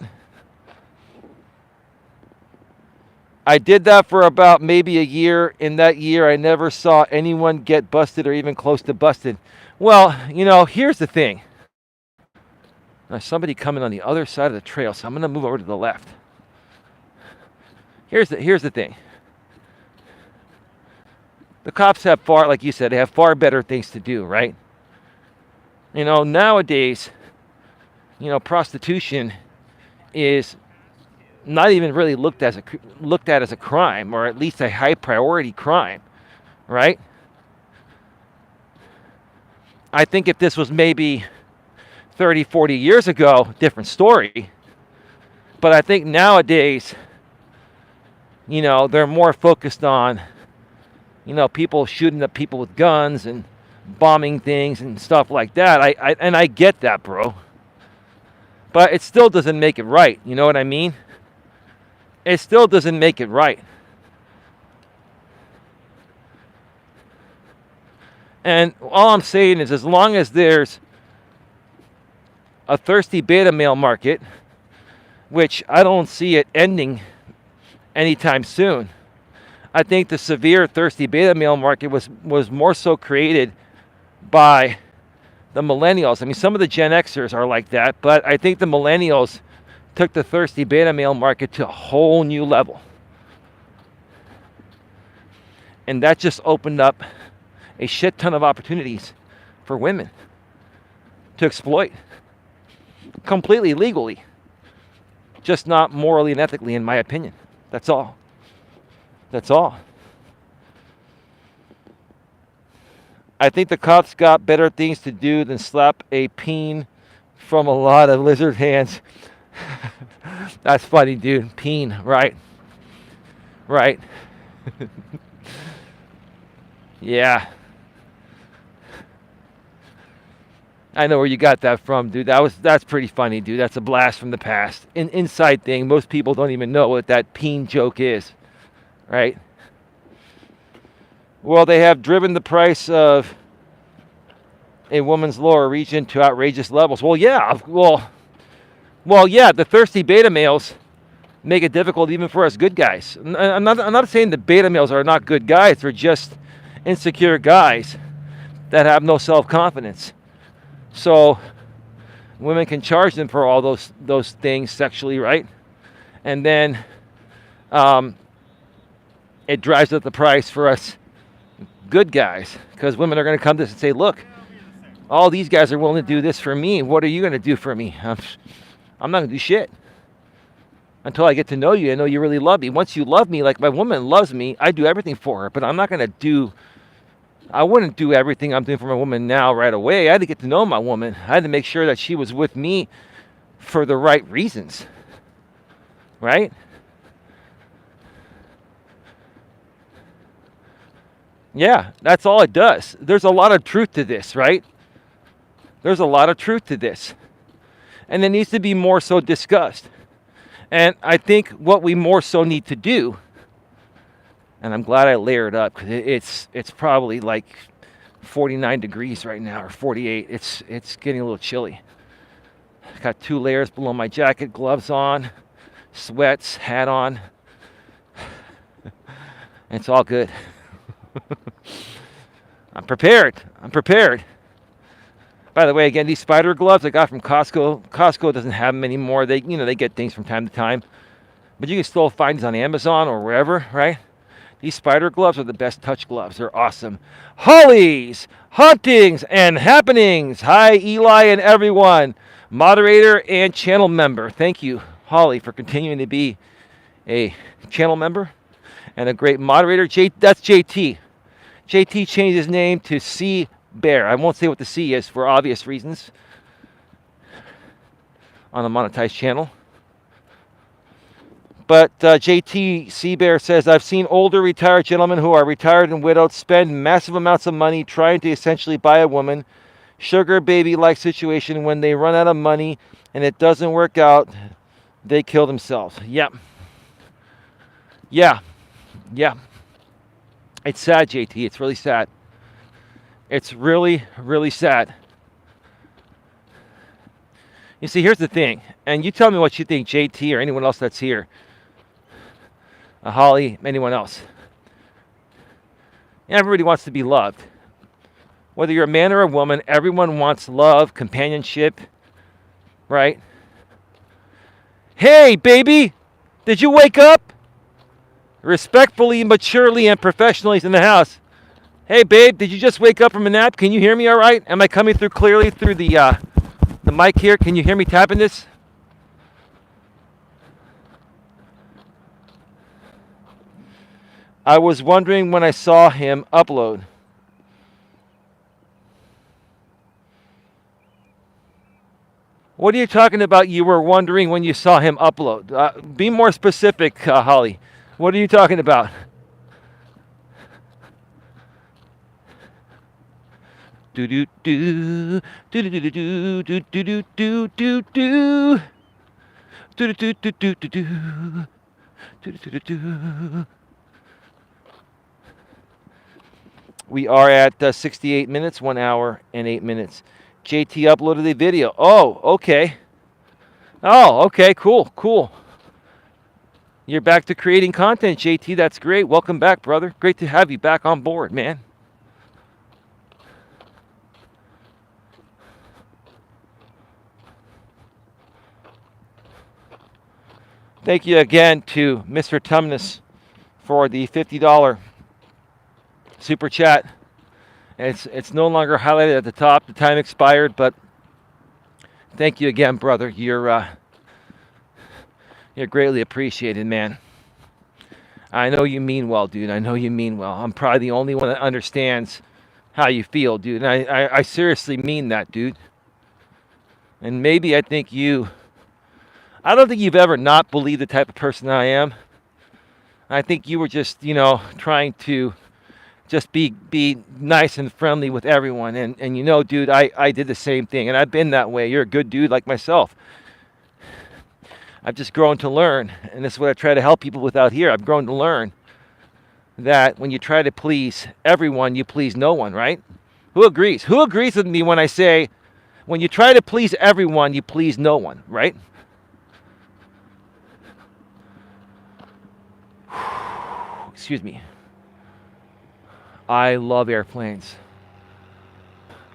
I did that for about maybe a year. In that year, I never saw anyone get busted or even close to busted. Well, here's the thing. There's somebody coming on the other side of the trail, so I'm going to move over to the left. Here's the thing. The cops have like you said, they have far better things to do, right? Nowadays, prostitution is not even really looked at as a crime, or at least a high priority crime, right? I think if this was maybe 30, 40 years ago, different story. But I think nowadays, they're more focused on, people shooting at people with guns and bombing things and stuff like that. I get that, bro. But it still doesn't make it right. You know what I mean? It still doesn't make it right. And all I'm saying is, as long as there's a thirsty beta male market, which I don't see it ending anytime soon. I think the severe thirsty beta male market was more so created by the millennials. I mean, some of the Gen Xers are like that, but I think the millennials took the thirsty beta male market to a whole new level. And that just opened up a shit ton of opportunities for women to exploit. Completely legally. Just not morally and ethically, in my opinion. That's all. That's all. I think the cops got better things to do than slap a peen from a lot of lizard hands. That's funny, dude. Peen, right? Right. Yeah. I know where you got that from, dude. That's pretty funny, dude. That's a blast from the past. An inside thing. Most people don't even know what that peen joke is, right? Well, they have driven the price of a woman's lower region to outrageous levels. Well, yeah. Well, Well, yeah, the thirsty beta males make it difficult even for us good guys. I'm not saying the beta males are not good guys. They're just insecure guys that have no self-confidence. So women can charge them for all those things sexually, right? And then um, it drives up the price for us good guys, because women are going to come to us and say, look, all these guys are willing to do this for me. What are you going to do for me? I'm not going to do shit until I get to know you and know you really love me. Once you love me like my woman loves me, I do everything for her. But I wouldn't do everything I'm doing for my woman now right away. I had to get to know my woman. I had to make sure that she was with me for the right reasons, right? Yeah, that's all it does. There's a lot of truth to this, right? There's a lot of truth to this. And it needs to be more so discussed. And I think what we more so need to do, and I'm glad I layered up, because it's probably like 49 degrees right now, or 48. It's getting a little chilly. Got 2 layers below my jacket, gloves on, sweats, hat on. It's all good. I'm prepared. By the way, again, these spider gloves I got from Costco. Costco doesn't have them anymore. They get things from time to time, but you can still find these on Amazon or wherever, right? These spider gloves are the best touch gloves. They're awesome. Hollies, hauntings, and happenings. Hi, Eli and everyone. Moderator and channel member. Thank you, Holly, for continuing to be a channel member and a great moderator. That's JT. JT changed his name to C Bear. I won't say what the C is for obvious reasons on a monetized channel. But JT C Bear says, I've seen older retired gentlemen who are retired and widowed spend massive amounts of money trying to essentially buy a woman. Sugar baby-like situation. When they run out of money and it doesn't work out, they kill themselves. Yep. Yeah. It's sad, JT. It's really sad. It's really, really sad. You see, here's the thing, and you tell me what you think, JT, or anyone else that's here. Holly, anyone else. Everybody wants to be loved. Whether you're a man or a woman, everyone wants love, companionship, right? Hey, baby, did you wake up? Respectfully, maturely, and professionally in the house. Hey, babe, did you just wake up from a nap? Can you hear me all right? Am I coming through clearly through the mic here? Can you hear me tapping this? I was wondering when I saw him upload. What are you talking about? You were wondering when you saw him upload. Be more specific, Holly. What are you talking about? Do do do do do do do do do do do do do do do do do do do. We are at 68 minutes, 1 hour and 8 minutes. JT uploaded a video. Oh, okay. Cool. You're back to creating content, JT. That's great. Welcome back, brother. Great to have you back on board, man. Thank you again to Mr. Tumnus for the $50 super chat. It's no longer highlighted at the top. The time expired, but thank you again, brother. You're greatly appreciated, man. I know you mean well, dude. I know you mean well. I'm probably the only one that understands how you feel, dude. And I seriously mean that, dude. And maybe I don't think you've ever not believed the type of person I am. I think you were just, trying to just be nice and friendly with everyone. And dude, I did the same thing. And I've been that way. You're a good dude like myself. I've just grown to learn. And this is what I try to help people with out here. I've grown to learn that when you try to please everyone, you please no one, right? Who agrees? Who agrees with me when I say, when you try to please everyone, you please no one, right? excuse me. I love airplanes.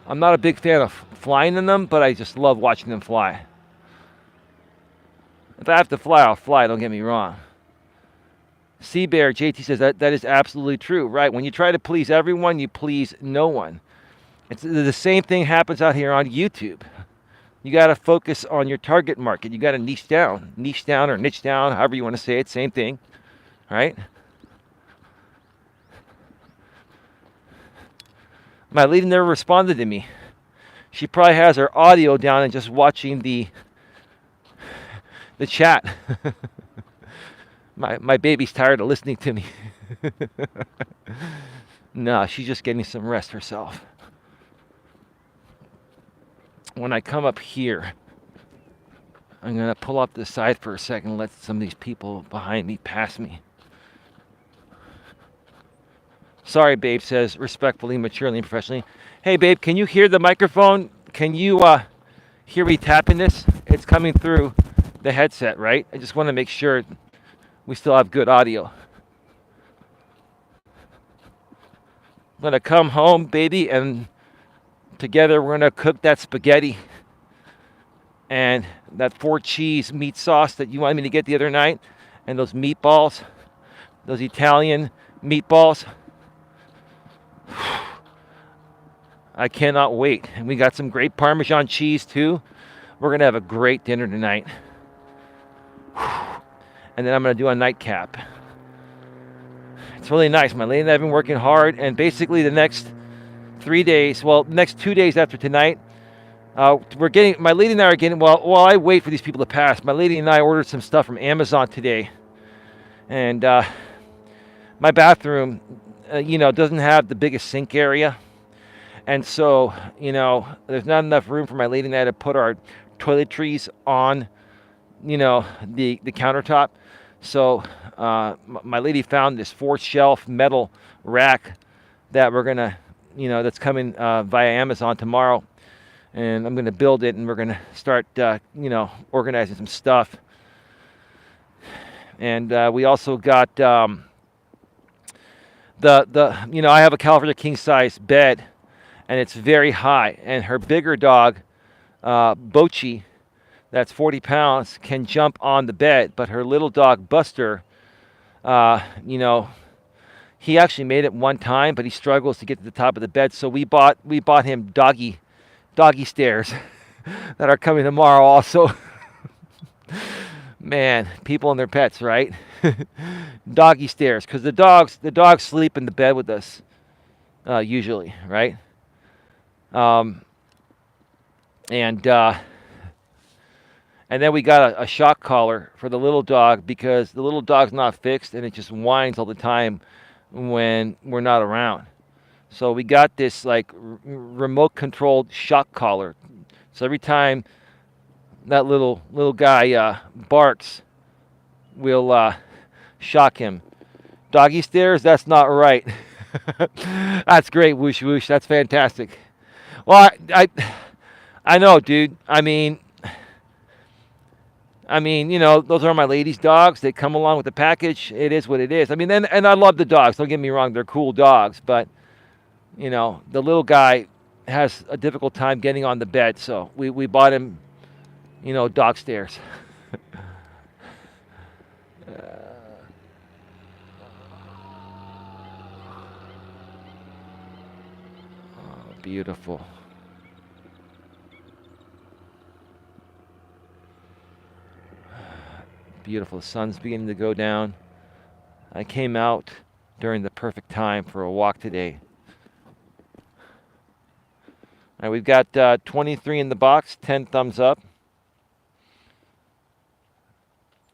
I'm not a big fan of flying in them, but I just love watching them fly. If I have to fly, I'll fly, don't get me wrong. Sea Bear, JT says that is absolutely true, right? When you try to please everyone, you please no one. It's the same thing happens out here on YouTube. You got to focus on your target market. You got to niche down or niche down, however you want to say it, same thing, right? My lady never responded to me. She probably has her audio down and just watching the chat. My baby's tired of listening to me. No, she's just getting some rest herself. When I come up here, I'm going to pull up to the side for a second and let some of these people behind me pass me. Sorry, babe says, respectfully, maturely, and professionally. Hey, babe, can you hear the microphone? Can you hear me tapping this? It's coming through the headset, right? I just want to make sure we still have good audio. I'm going to come home, baby, and together we're going to cook that spaghetti and that 4-cheese meat sauce that you wanted me to get the other night, and those meatballs, those Italian meatballs. I cannot wait. And we got some great Parmesan cheese too. We're going to have a great dinner tonight. And then I'm going to do a nightcap. It's really nice. My lady and I have been working hard, and basically the next 3 days, well, next 2 days after tonight, my lady and I are getting, while I wait for these people to pass, my lady and I ordered some stuff from Amazon today. And my bathroom, doesn't have the biggest sink area. And so, there's not enough room for my lady and I to put our toiletries on, the countertop. So my lady found this 4-shelf metal rack that we're going to, that's coming via Amazon tomorrow. And I'm going to build it, and we're going to start, organizing some stuff. And we also got I have a California king size bed, and it's very high. And her bigger dog, Bochi, that's 40 pounds, can jump on the bed. But her little dog, Buster, he actually made it one time, but he struggles to get to the top of the bed. So we bought him doggy stairs that are coming tomorrow also. Man, people and their pets, right? Doggy stairs, because the dogs sleep in the bed with us usually, right? And then we got a shock collar for the little dog, because the little dog's not fixed and it just whines all the time when we're not around. So we got this like remote controlled shock collar. So every time that little guy barks, we'll shock him. Doggy stairs? That's not right. That's great, whoosh whoosh. That's fantastic. Well, I know, dude. I mean, those are my lady's dogs. They come along with the package. It is what it is. I mean, and I love the dogs. Don't get me wrong. They're cool dogs. But, the little guy has a difficult time getting on the bed. So we bought him, dog stairs. Beautiful. Beautiful. The sun's beginning to go down. I came out during the perfect time for a walk today. All right, we've got 23 in the box, 10 thumbs up.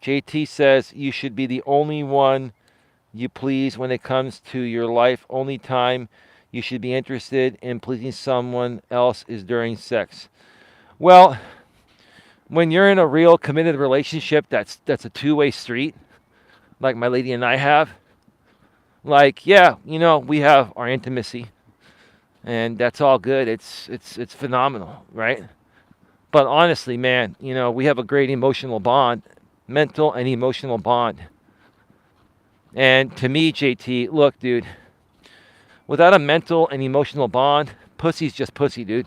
JT says you should be the only one you please when it comes to your life. Only time you should be interested in pleasing someone else is during sex. Well, when you're in a real committed relationship, that's a two-way street, like my lady and I have. Like, yeah, we have our intimacy, and that's all good. It's phenomenal, right? But honestly, man, we have a great emotional bond, mental and emotional bond. And to me, JT, look, dude, without a mental and emotional bond, pussy's just pussy, dude.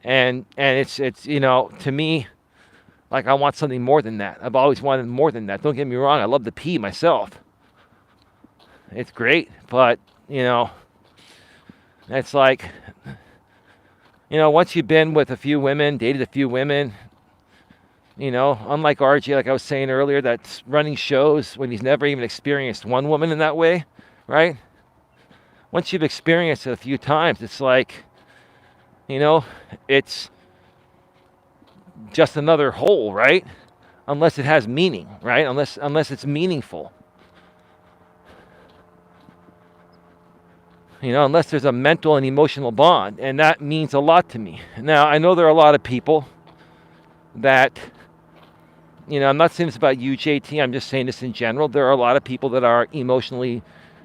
And it's to me, like I want something more than that. I've always wanted more than that. Don't get me wrong, I love the pee myself. It's great, but it's like once you've been with a few women, dated a few women, unlike RJ, like I was saying earlier, that's running shows when he's never even experienced one woman in that way, right? Once you've experienced it a few times, it's like, it's just another hole, right? Unless it has meaning, right? Unless it's meaningful. Unless there's a mental and emotional bond, and that means a lot to me. Now, I know there are a lot of people that, I'm not saying this about you, JT, I'm just saying this in general. There are a lot of people that are emotionally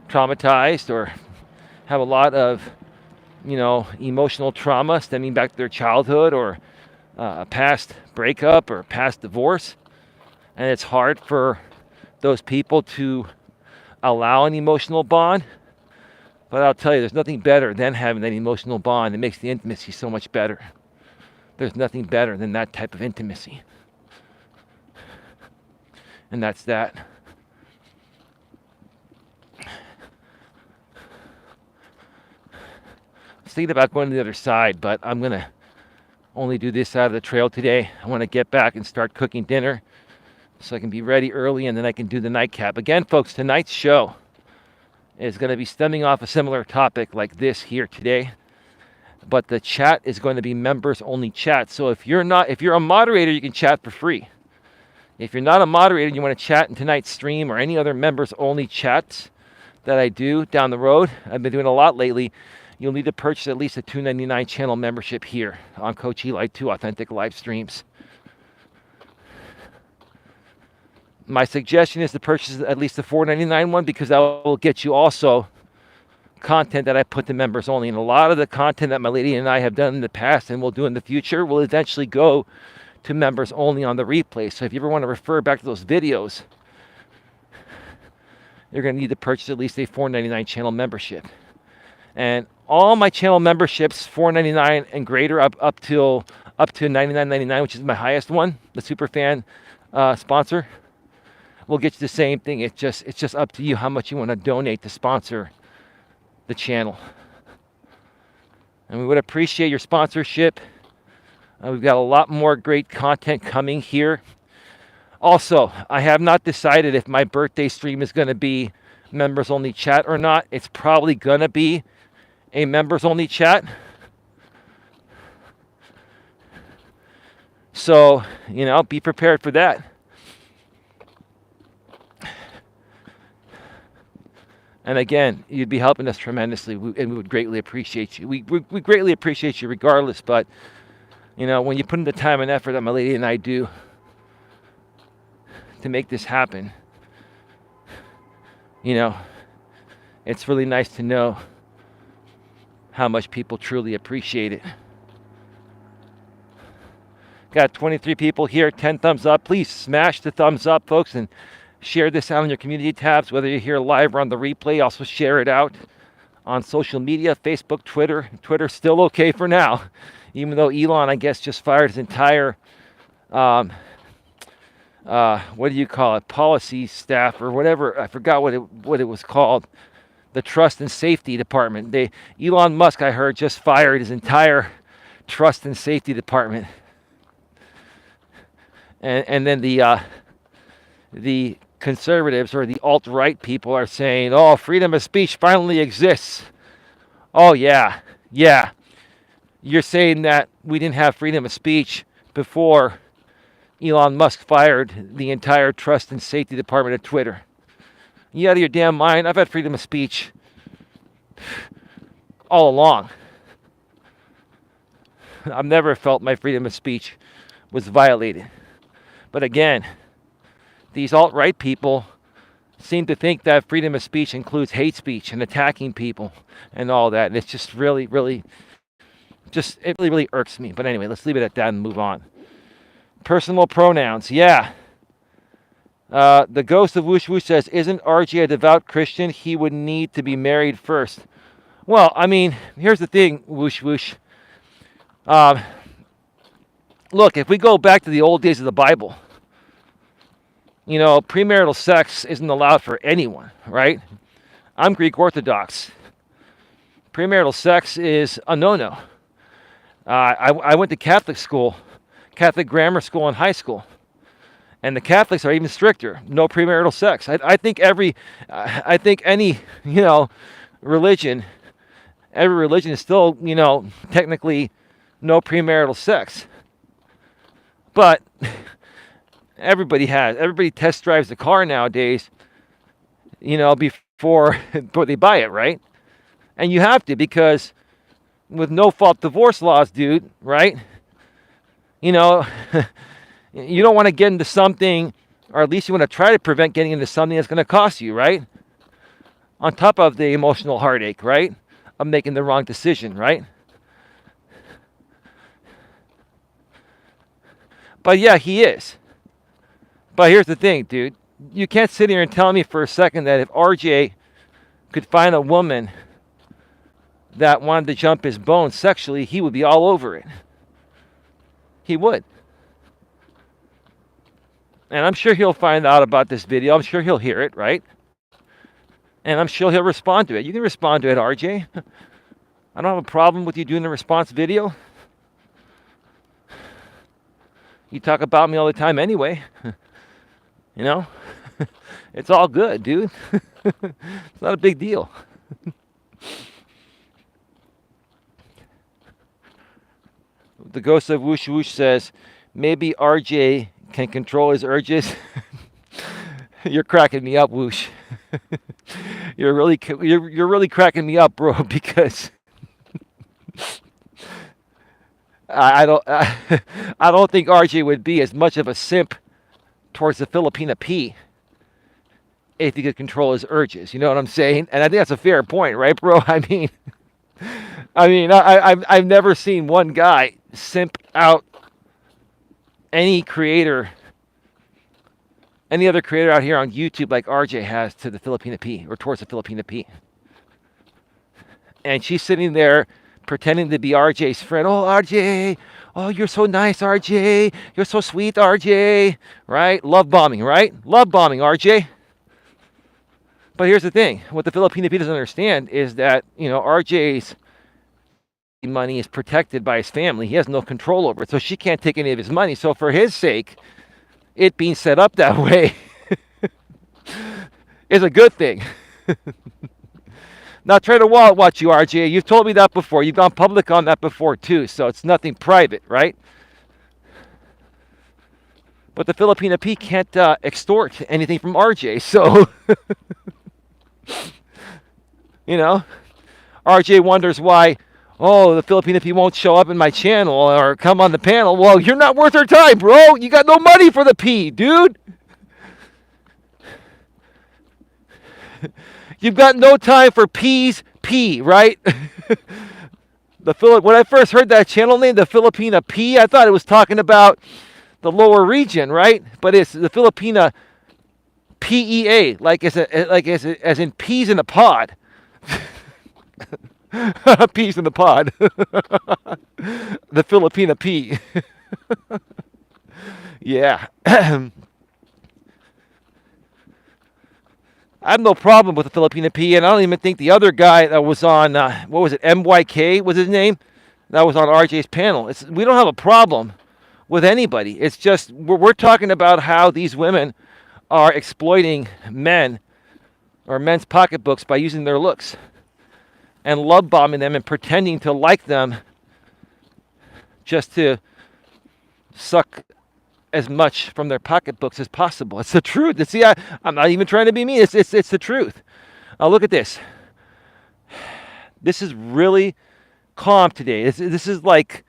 traumatized or have a lot of, emotional trauma stemming back to their childhood or a past breakup or past divorce. And it's hard for those people to allow an emotional bond. But I'll tell you, there's nothing better than having that emotional bond. It makes the intimacy so much better. There's nothing better than that type of intimacy. And that's that. I was thinking about going to the other side, but I'm going to only do this side of the trail today. I want to get back and start cooking dinner so I can be ready early and then I can do the nightcap. Again, folks, tonight's show is going to be stemming off a similar topic like this here today, but the chat is going to be members only chat. So if you're a moderator, you can chat for free. If you're not a moderator and you want to chat in tonight's stream or any other members only chats that I do down the road, I've been doing a lot lately, you'll need to purchase at least a $2.99 channel membership here on Coach Eli 2 Authentic Live Streams. My suggestion is to purchase at least the $4.99 one because that will get you also content that I put to members only. And a lot of the content that my lady and I have done in the past and will do in the future will eventually go to members only on the replay. So if you ever want to refer back to those videos, you're going to need to purchase at least a $4.99 channel membership. And all my channel memberships, $4.99 and greater, up to $99.99, which is my highest one, the Superfan sponsor, will get you the same thing. It's just up to you how much you want to donate to sponsor the channel. And we would appreciate your sponsorship. We've got a lot more great content coming here. Also, I have not decided if my birthday stream is going to be members only chat or not. It's probably going to be a members only chat. So, be prepared for that. And again, you'd be helping us tremendously, and we would greatly appreciate you. We greatly appreciate you regardless, but, when you put in the time and effort that my lady and I do to make this happen, it's really nice to know how much people truly appreciate it. Got 23 people here, 10 thumbs up. Please smash the thumbs up, folks, and share this out on your community tabs, whether you're here live or on the replay. Also share it out on social media, Facebook, Twitter. Twitter's still okay for now, even though Elon, I guess, just fired his entire, what do you call it, policy staff or whatever. I forgot what it was called. The Trust and Safety Department. Elon Musk, I heard, just fired his entire Trust and Safety Department. And then the conservatives or the alt-right people are saying, oh, freedom of speech finally exists. Oh, yeah. You're saying that we didn't have freedom of speech before Elon Musk fired the entire Trust and Safety Department of Twitter. You out of your damn mind? I've had freedom of speech all along. I've never felt my freedom of speech was violated. But again, these alt-right people seem to think that freedom of speech includes hate speech and attacking people and all that. And it's just really irks me. But anyway, let's leave it at that and move on. Personal pronouns, yeah. The ghost of Woosh Woosh says, isn't RJ a devout Christian? He would need to be married first. Well, I mean, here's the thing, Woosh Woosh. Uh, Look, if we go back to the old days of the Bible, premarital sex isn't allowed for anyone, right? I'm Greek Orthodox. Premarital sex is a no-no. I went to Catholic school, Catholic grammar school and high school. And the Catholics are even stricter. No premarital sex. I think I think any, religion, every religion is still, technically no premarital sex. But everybody test drives the car nowadays, before they buy it, right? And you have to, because with no-fault divorce laws, dude, right? You don't want to get into something, or at least you want to try to prevent getting into something that's going to cost you, right? On top of the emotional heartache, right? Of making the wrong decision, right? But yeah, he is. But here's the thing, dude. You can't sit here and tell me for a second that if RJ could find a woman that wanted to jump his bones sexually, he would be all over it. He would. And I'm sure he'll find out about this video. I'm sure he'll hear it, right? And I'm sure he'll respond to it. You can respond to it, RJ. I don't have a problem with you doing the response video. You talk about me all the time anyway. It's all good, dude. It's not a big deal. The ghost of Woosh Woosh says, maybe RJ can control his urges. You're cracking me up, Woosh. You're really cracking me up, bro, because I don't think RJ would be as much of a simp towards the Filipina P if he could control his urges. You know what I'm saying? And I think that's a fair point, right, bro? I've never seen one guy simp out any other creator out here on YouTube like RJ has to the Filipina P, or towards the Filipina P. And she's sitting there pretending to be RJ's friend. Oh, RJ. Oh, you're so nice, RJ. You're so sweet, RJ. Right? Love bombing, right? Love bombing, RJ. But here's the thing. What the Filipina P doesn't understand is that, RJ's money is protected by his family. He has no control over it. So she can't take any of his money. So for his sake, it being set up that way is a good thing. Now try to wallet watch you, RJ. You've told me that before. You've gone public on that before too. So it's nothing private, right? But the Filipina P can't extort anything from RJ. So, RJ wonders why, the Filipina P won't show up in my channel or come on the panel. Well, you're not worth her time, bro. You got no money for the P, dude. You've got no time for P's P, right? When I first heard that channel name, the Filipina P, I thought it was talking about the lower region, right? But it's the Filipina PEA, as in peas in a pod. Peas in the pod. The Filipina P. Yeah. I have no problem with the Filipina P, and I don't even think the other guy that was on, what was it, MYK was his name? That was on RJ's panel. We don't have a problem with anybody. It's just, we're talking about how these women are exploiting men or men's pocketbooks by using their looks and love bombing them and pretending to like them just to suck as much from their pocketbooks as possible. It's the truth. See, I'm not even trying to be mean. It's the truth. Look at this. This is really calm today. This is like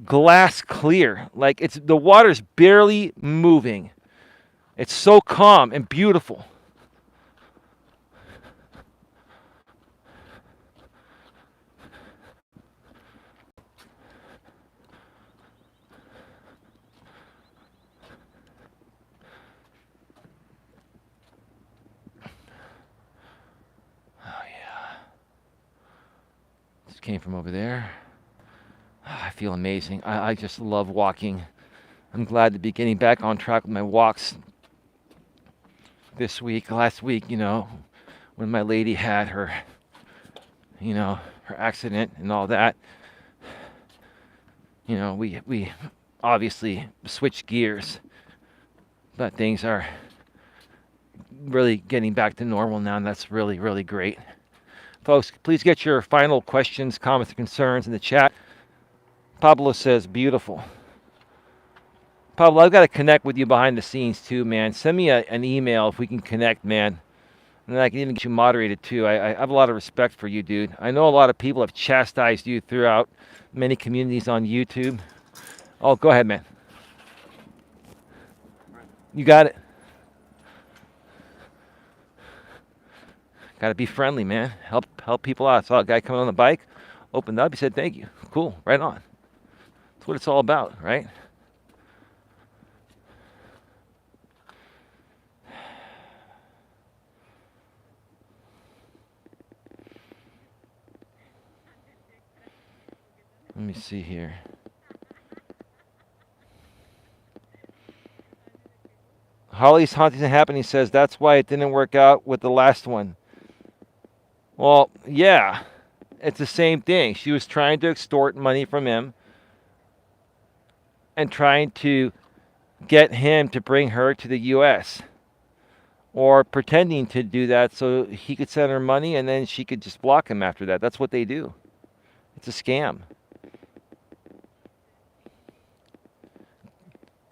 glass clear. Like the water's barely moving. It's so calm and beautiful. just came from over there. I feel amazing. I just love walking. I'm glad to be getting back on track with my walks this week. Last week, when my lady had her, her accident and all that, we obviously switched gears, but things are really getting back to normal now, and that's really, really great. Folks, please get your final questions, comments, and concerns in the chat. Pablo says, beautiful. Pablo, I've got to connect with you behind the scenes too, man. Send me an email if we can connect, man. And then I can even get you moderated too. I have a lot of respect for you, dude. I know a lot of people have chastised you throughout many communities on YouTube. Oh, go ahead, man. You got it. Got to be friendly, man. Help people out. I saw a guy coming on the bike, opened up. He said, thank you. Cool. Right on. That's what it's all about, right? Let me see here. Holly's Haunting and Happening says that's why it didn't work out with the last one. Well, yeah, it's the same thing. She was trying to extort money from him and trying to get him to bring her to the U.S. or pretending to do that so he could send her money and then she could just block him after that. That's what they do. It's a scam.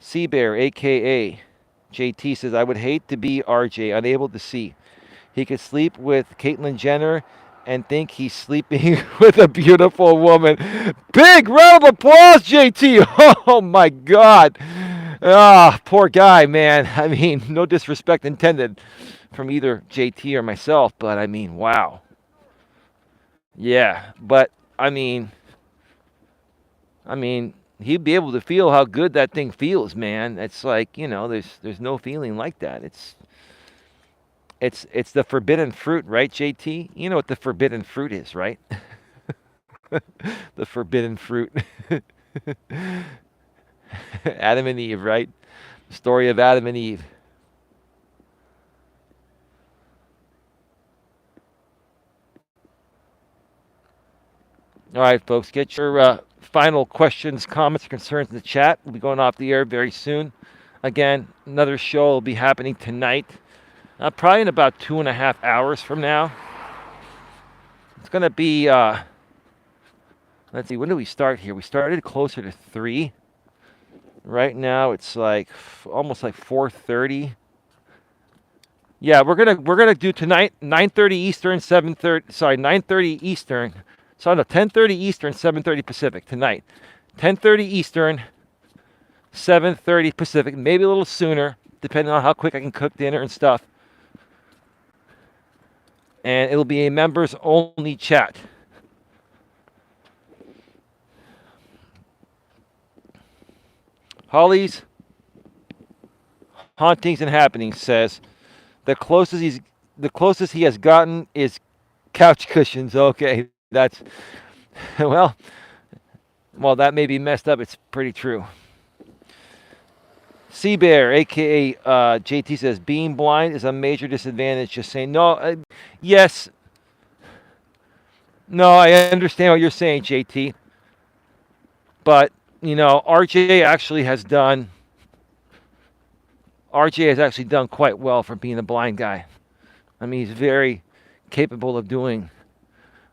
Seabear, a.k.a. JT, says, I would hate to be RJ, unable to see. He could sleep with Caitlyn Jenner and think he's sleeping with a beautiful woman. Big round of applause, JT. Oh, my God. Ah, poor guy, man. I mean, no disrespect intended from either JT or myself, but I mean, wow. Yeah, but I mean, he'd be able to feel how good that thing feels, man. It's like, there's no feeling like that. It's the forbidden fruit, right, JT? You know what the forbidden fruit is, right? The forbidden fruit. Adam and Eve, right? The story of Adam and Eve. All right, folks, get your final questions, comments, or concerns in the chat. We'll be going off the air very soon. Again, another show will be happening tonight, probably in about 2.5 hours from now. It's going to be, let's see, when did we start here? We started closer to 3. Right now, it's like almost like 4:30. Yeah, we're gonna do tonight 9:30 Eastern, 7:30. Sorry, 9:30 Eastern. So no, 10:30 Eastern, 7:30 Pacific tonight. 10:30 Eastern, 7:30 Pacific. Maybe a little sooner, depending on how quick I can cook dinner and stuff. And it'll be a members only chat. Holly's Hauntings and Happenings says the closest he has gotten is couch cushions. Okay, that's well, that may be messed up. It's pretty true. Seabear, aka JT, says being blind is a major disadvantage. Just saying. No, yes. No, I understand what you're saying, JT. But RJ has actually done quite well for being a blind guy. I mean, he's very capable of doing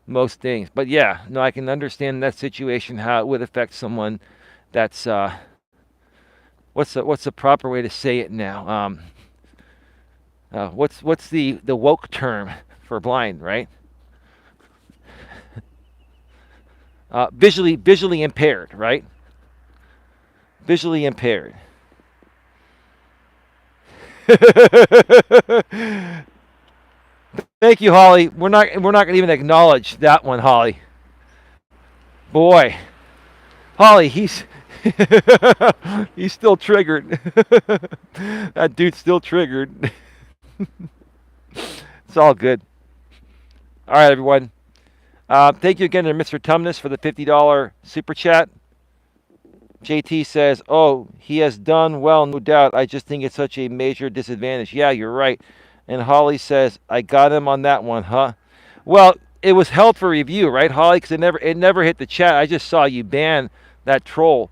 most things. But yeah, no, I can understand that situation, how it would affect someone that's what's the proper way to say it now? What's the woke term for blind, right? Visually impaired, right? Visually impaired. Thank you, Holly. We're not going to even acknowledge that one, Holly. Boy, Holly, he's still triggered. That dude's still triggered. It's all good. All right, everyone. Thank you again to Mr. Tumnus for the $50 super chat. JT says, "Oh, he has done well, no doubt. I just think it's such a major disadvantage." Yeah, you're right. And Holly says, "I got him on that one, huh?" Well, it was held for review, right, Holly? Because it never hit the chat. I just saw you ban that troll,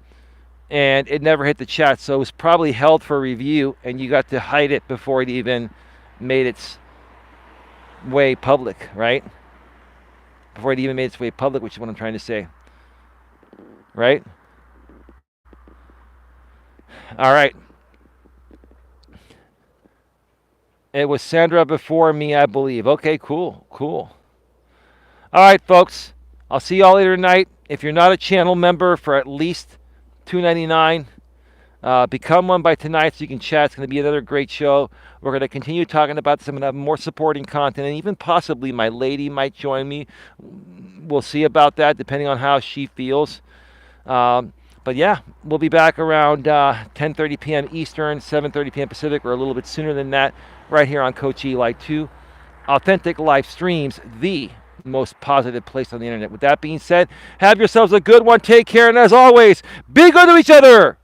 and it never hit the chat, so it was probably held for review, and you got to hide it before it even made its way public, right? Before it even made its way public, which is what I'm trying to say, right? All right. It was Sandra before me, I believe. Okay, cool, cool. All right, folks. I'll see y'all later tonight. If you're not a channel member for at least $2.99, become one by tonight so you can chat. It's going to be another great show. We're going to continue talking about some of more supporting content, and even possibly my lady might join me. We'll see about that, depending on how she feels. But yeah, we'll be back around 10:30 p.m. Eastern, 7:30 p.m. Pacific, or a little bit sooner than that, right here on Coach Eli 2. Authentic live streams, the most positive place on the internet. With that being said, have yourselves a good one. Take care, and as always, be good to each other.